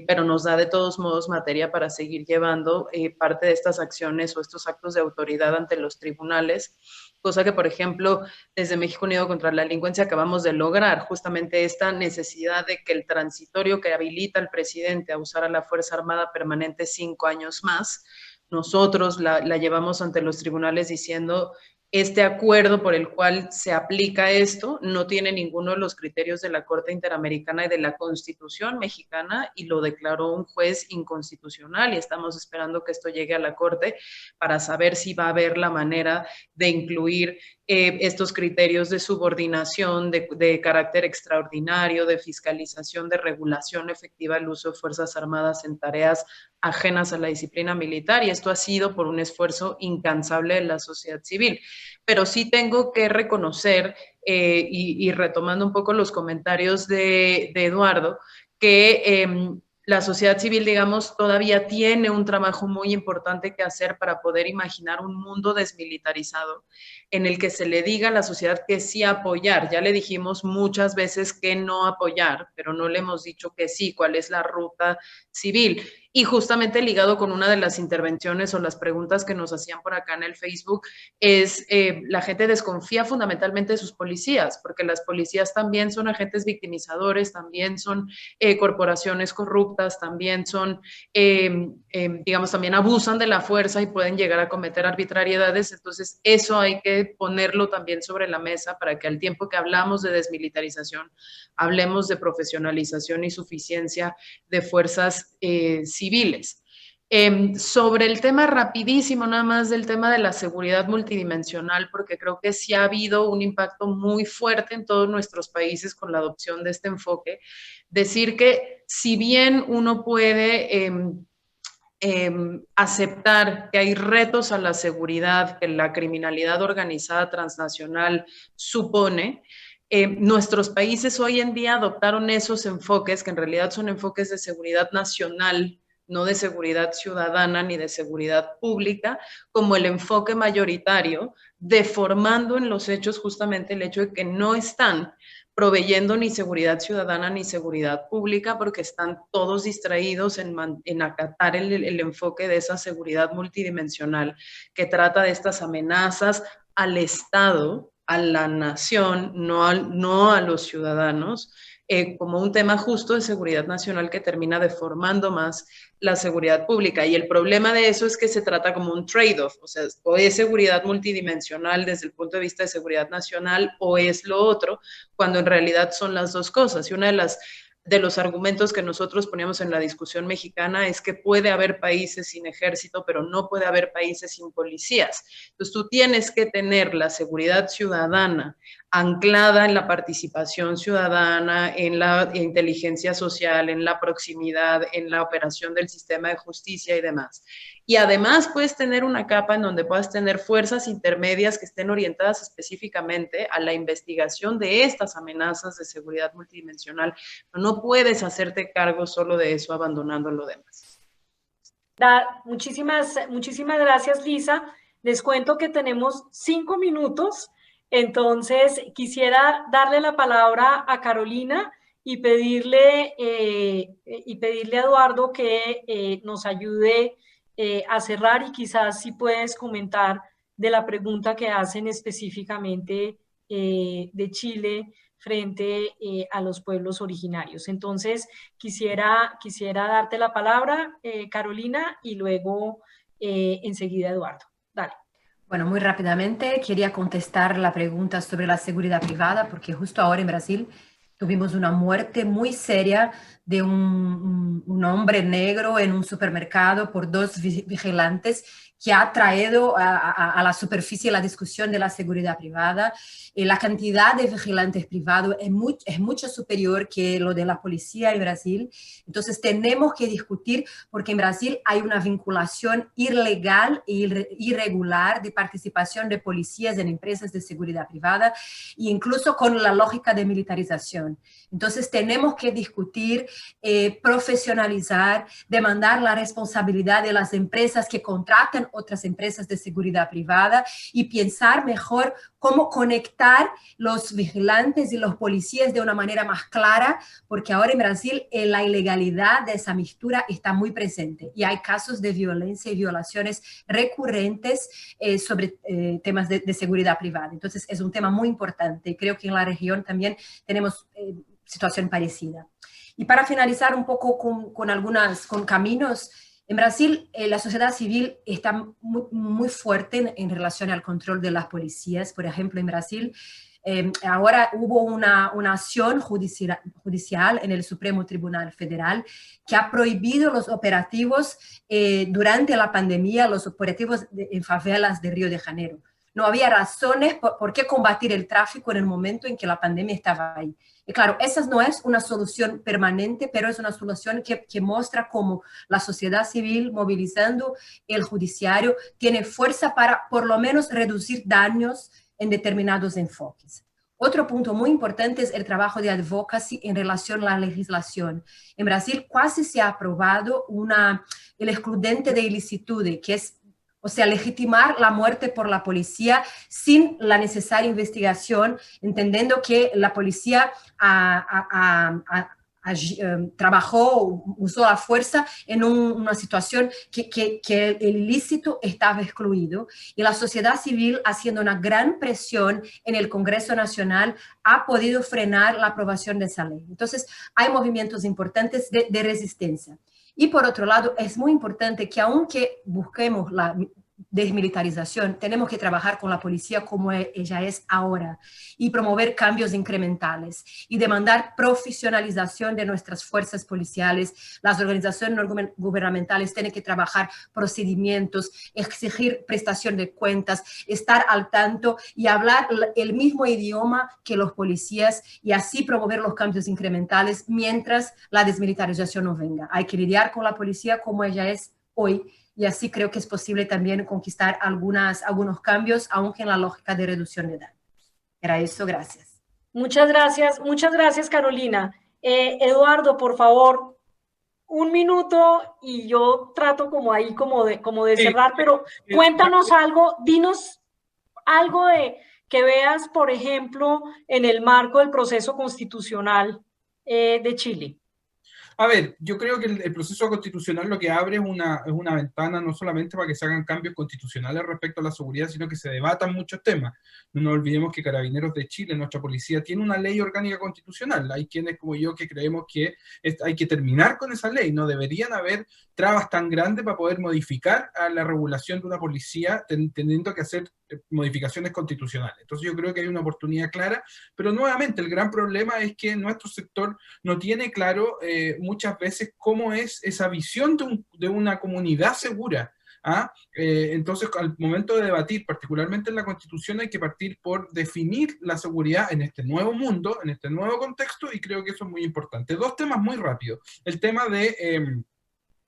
pero nos da de todos modos materia para seguir llevando parte de estas acciones o estos actos de autoridad ante los tribunales, cosa que, por ejemplo, desde México Unido contra la Delincuencia acabamos de lograr, justamente esta necesidad de que el transitorio que habilita al presidente a usar a la Fuerza Armada permanente 5 años más, nosotros la llevamos ante los tribunales diciendo: este acuerdo por el cual se aplica esto no tiene ninguno de los criterios de la Corte Interamericana y de la Constitución mexicana, y lo declaró un juez inconstitucional, y estamos esperando que esto llegue a la Corte para saber si va a haber la manera de incluir estos criterios de subordinación, de carácter extraordinario, de fiscalización, de regulación efectiva del uso de Fuerzas Armadas en tareas ajenas a la disciplina militar, y esto ha sido por un esfuerzo incansable de la sociedad civil. Pero sí tengo que reconocer, y retomando un poco los comentarios de Eduardo, que la sociedad civil, digamos, todavía tiene un trabajo muy importante que hacer para poder imaginar un mundo desmilitarizado en el que se le diga a la sociedad que sí apoyar. Ya le dijimos muchas veces que no apoyar, pero no le hemos dicho que sí, cuál es la ruta civil. Y justamente ligado con una de las intervenciones o las preguntas que nos hacían por acá en el Facebook, es la gente desconfía fundamentalmente de sus policías, porque las policías también son agentes victimizadores, también son corporaciones corruptas, también son, digamos, también abusan de la fuerza y pueden llegar a cometer arbitrariedades. Entonces, eso hay que ponerlo también sobre la mesa para que al tiempo que hablamos de desmilitarización, hablemos de profesionalización y suficiencia de fuerzas civiles. Sobre el tema rapidísimo, nada más del tema de la seguridad multidimensional, porque creo que sí ha habido un impacto muy fuerte en todos nuestros países con la adopción de este enfoque. Decir que si bien uno puede aceptar que hay retos a la seguridad que la criminalidad organizada transnacional supone, nuestros países hoy en día adoptaron esos enfoques, que en realidad son enfoques de seguridad nacional, no de seguridad ciudadana ni de seguridad pública, como el enfoque mayoritario, deformando en los hechos justamente el hecho de que no están proveyendo ni seguridad ciudadana ni seguridad pública, porque están todos distraídos en acatar el enfoque de esa seguridad multidimensional que trata de estas amenazas al Estado, a la nación, no a los ciudadanos, como un tema justo de seguridad nacional que termina deformando más la seguridad pública. Y el problema de eso es que se trata como un trade-off, o sea, o es seguridad multidimensional desde el punto de vista de seguridad nacional o es lo otro, cuando en realidad son las dos cosas. Y una de los argumentos que nosotros poníamos en la discusión mexicana es que puede haber países sin ejército, pero no puede haber países sin policías. Entonces tú tienes que tener la seguridad ciudadana anclada en la participación ciudadana, en la inteligencia social, en la proximidad, en la operación del sistema de justicia y demás. Y además puedes tener una capa en donde puedas tener fuerzas intermedias que estén orientadas específicamente a la investigación de estas amenazas de seguridad multidimensional. Pero no no puedes hacerte cargo solo de eso abandonando lo demás.
Muchísimas gracias, Lisa. Les cuento que tenemos 5 minutos, entonces quisiera darle la palabra a Carolina y pedirle a Eduardo que nos ayude a cerrar, y quizás si puedes comentar de la pregunta que hacen específicamente de Chile frente a los pueblos originarios. Entonces, quisiera darte la palabra, Carolina, y luego enseguida Eduardo. Dale.
Bueno, muy rápidamente quería contestar la pregunta sobre la seguridad privada, porque justo ahora en Brasil tuvimos una muerte muy seria de un hombre negro en un supermercado por 2 vigilantes, que ha traído a la superficie la discusión de la seguridad privada. La cantidad de vigilantes privados es mucho superior que lo de la policía en Brasil. Entonces tenemos que discutir, porque en Brasil hay una vinculación ilegal e irregular de participación de policías en empresas de seguridad privada, e incluso con la lógica de militarización. Entonces tenemos que discutir, profesionalizar, demandar la responsabilidad de las empresas que contratan otras empresas de seguridad privada, y pensar mejor cómo conectar los vigilantes y los policías de una manera más clara, porque ahora en Brasil la ilegalidad de esa mixtura está muy presente y hay casos de violencia y violaciones recurrentes sobre temas de seguridad privada. Entonces es un tema muy importante, y creo que en la región también tenemos situación parecida. Y para finalizar un poco con caminos, en Brasil la sociedad civil está muy fuerte en relación al control de las policías. Por ejemplo, en Brasil ahora hubo una acción judicial en el Supremo Tribunal Federal que ha prohibido los operativos durante la pandemia, los operativos en favelas de Río de Janeiro. No había razones por qué combatir el tráfico en el momento en que la pandemia estaba ahí. Y claro, esa no es una solución permanente, pero es una solución que muestra cómo la sociedad civil, movilizando el judiciario, tiene fuerza para por lo menos reducir daños en determinados enfoques. Otro punto muy importante es el trabajo de advocacy en relación a la legislación. En Brasil casi se ha aprobado el excludente de ilicitud, que es, o sea, legitimar la muerte por la policía sin la necesaria investigación, entendiendo que la policía trabajó, usó la fuerza en una situación que el ilícito estaba excluido, y la sociedad civil, haciendo una gran presión en el Congreso Nacional, ha podido frenar la aprobación de esa ley. Entonces, hay movimientos importantes de resistencia. Y por otro lado, es muy importante que aunque busquemos la desmilitarización, tenemos que trabajar con la policía como ella es ahora y promover cambios incrementales y demandar profesionalización de nuestras fuerzas policiales. Las organizaciones no gubernamentales tienen que trabajar procedimientos, exigir prestación de cuentas, estar al tanto y hablar el mismo idioma que los policías, y así promover los cambios incrementales mientras la desmilitarización no venga. Hay que lidiar con la policía como ella es hoy, y así creo que es posible también conquistar algunos cambios, aunque en la lógica de reducción de daños. Era eso, gracias.
Muchas gracias, Carolina. Eduardo, por favor, 1 minuto, y yo trato como de cerrar, pero cuéntanos algo, dinos algo que veas, por ejemplo, en el marco del proceso constitucional de Chile.
A ver, yo creo que el proceso constitucional lo que abre es una ventana no solamente para que se hagan cambios constitucionales respecto a la seguridad, sino que se debatan muchos temas. No nos olvidemos que Carabineros de Chile, nuestra policía, tiene una ley orgánica constitucional. Hay quienes como yo que creemos que hay que terminar con esa ley. No deberían haber trabas tan grandes para poder modificar a la regulación de una policía teniendo que hacer modificaciones constitucionales. Entonces yo creo que hay una oportunidad clara, pero nuevamente el gran problema es que nuestro sector no tiene claro muchas veces cómo es esa visión de una comunidad segura. Entonces, al momento de debatir, particularmente en la Constitución, hay que partir por definir la seguridad en este nuevo mundo, en este nuevo contexto, y creo que eso es muy importante. 2 temas muy rápidos. El tema de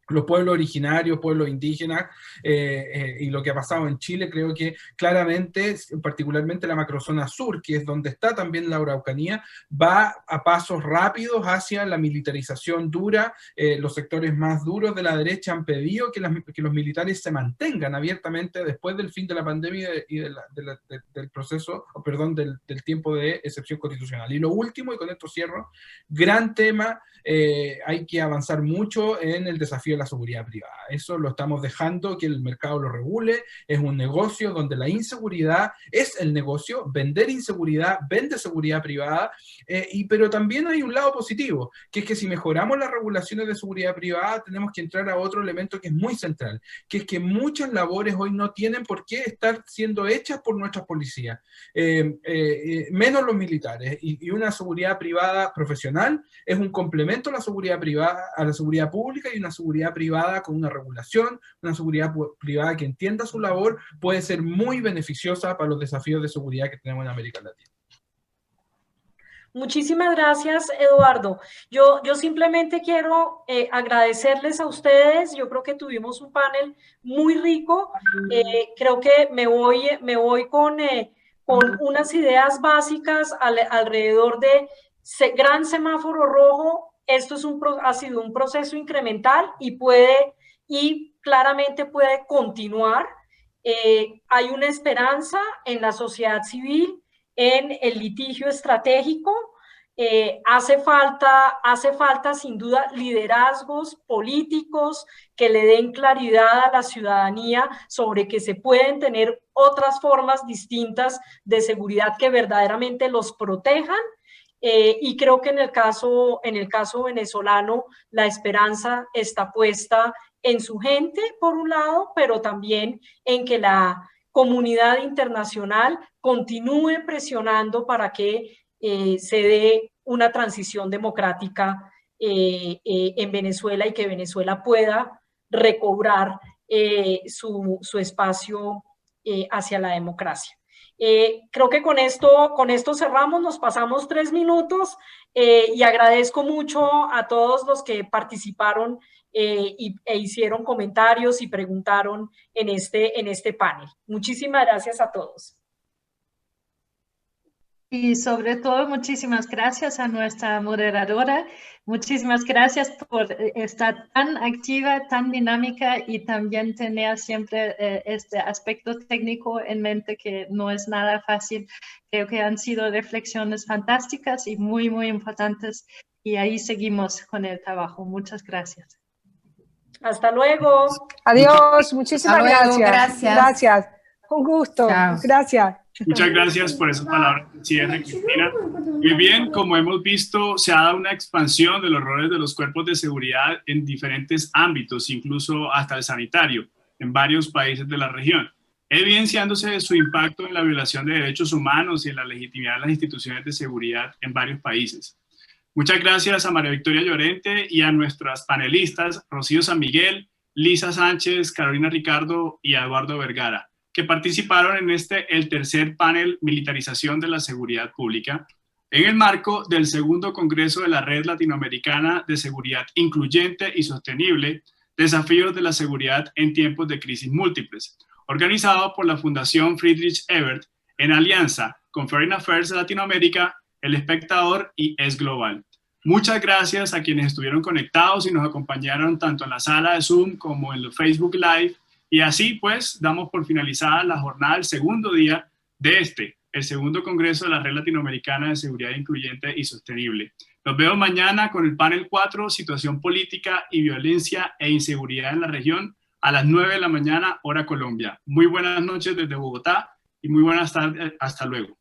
los pueblos originarios, pueblos indígenas, y lo que ha pasado en Chile, creo que claramente, particularmente la macrozona sur, que es donde está también la Araucanía, va a pasos rápidos hacia la militarización dura. Los sectores más duros de la derecha han pedido que los militares se mantengan abiertamente después del fin de la pandemia y del proceso, perdón, del tiempo de excepción constitucional. Y lo último, y con esto cierro, gran tema, hay que avanzar mucho en el desafío de la seguridad privada. Eso lo estamos dejando que el mercado lo regule. Es un negocio donde la inseguridad es el negocio. Vender inseguridad vende seguridad privada, pero también hay un lado positivo, que es que si mejoramos las regulaciones de seguridad privada, tenemos que entrar a otro elemento que es muy central, que es que muchas labores hoy no tienen por qué estar siendo hechas por nuestras policías, menos los militares, y una seguridad privada profesional es un complemento a la seguridad privada, a la seguridad pública, y una seguridad privada con una regulación, una seguridad privada que entienda su labor, puede ser muy beneficiosa para los desafíos de seguridad que tenemos en América Latina.
Muchísimas gracias, Eduardo. Yo simplemente quiero agradecerles a ustedes. Yo creo que tuvimos un panel muy rico. Creo que me voy con unas ideas básicas alrededor de gran semáforo rojo. Esto ha sido un proceso incremental y claramente puede continuar. Hay una esperanza en la sociedad civil, en el litigio estratégico. Hace falta sin duda liderazgos políticos que le den claridad a la ciudadanía sobre que se pueden tener otras formas distintas de seguridad que verdaderamente los protejan. Y creo que en el caso venezolano la esperanza está puesta en su gente, por un lado, pero también en que la comunidad internacional continúe presionando para que se dé una transición democrática en Venezuela y que Venezuela pueda recobrar su espacio hacia la democracia. Creo que con esto cerramos, nos pasamos 3 minutos y agradezco mucho a todos los que participaron e hicieron comentarios y preguntaron en este panel. Muchísimas gracias a todos.
Y sobre todo, muchísimas gracias a nuestra moderadora. Muchísimas gracias por estar tan activa, tan dinámica y también tener siempre este aspecto técnico en mente, que no es nada fácil. Creo que han sido reflexiones fantásticas y muy, muy importantes. Y ahí seguimos con el trabajo. Muchas gracias.
Hasta luego.
Adiós, muchísimas gracias. Gracias. Un gusto.
Chao.
Gracias.
Muchas gracias por esas palabras de cierre, Cristina. Muy bien, como hemos visto, se ha dado una expansión de los roles de los cuerpos de seguridad en diferentes ámbitos, incluso hasta el sanitario, en varios países de la región, evidenciándose su impacto en la violación de derechos humanos y en la legitimidad de las instituciones de seguridad en varios países. Muchas gracias a María Victoria Llorente y a nuestras panelistas, Rocío San Miguel, Lisa Sánchez, Carolina Ricardo y Eduardo Vergara, que participaron en el tercer panel Militarización de la Seguridad Pública, en el marco del segundo Congreso de la Red Latinoamericana de Seguridad Incluyente y Sostenible, Desafíos de la Seguridad en Tiempos de Crisis Múltiples, organizado por la Fundación Friedrich Ebert en alianza con Foreign Affairs Latinoamérica, El Espectador y Es Global. Muchas gracias a quienes estuvieron conectados y nos acompañaron tanto en la sala de Zoom como en los Facebook Live. Y así pues damos por finalizada la jornada del segundo día de el segundo Congreso de la Red Latinoamericana de Seguridad Incluyente y Sostenible. Nos vemos mañana con el panel 4, Situación Política y Violencia e Inseguridad en la Región, a las 9 de la mañana, hora Colombia. Muy buenas noches desde Bogotá y muy buenas tardes. Hasta luego.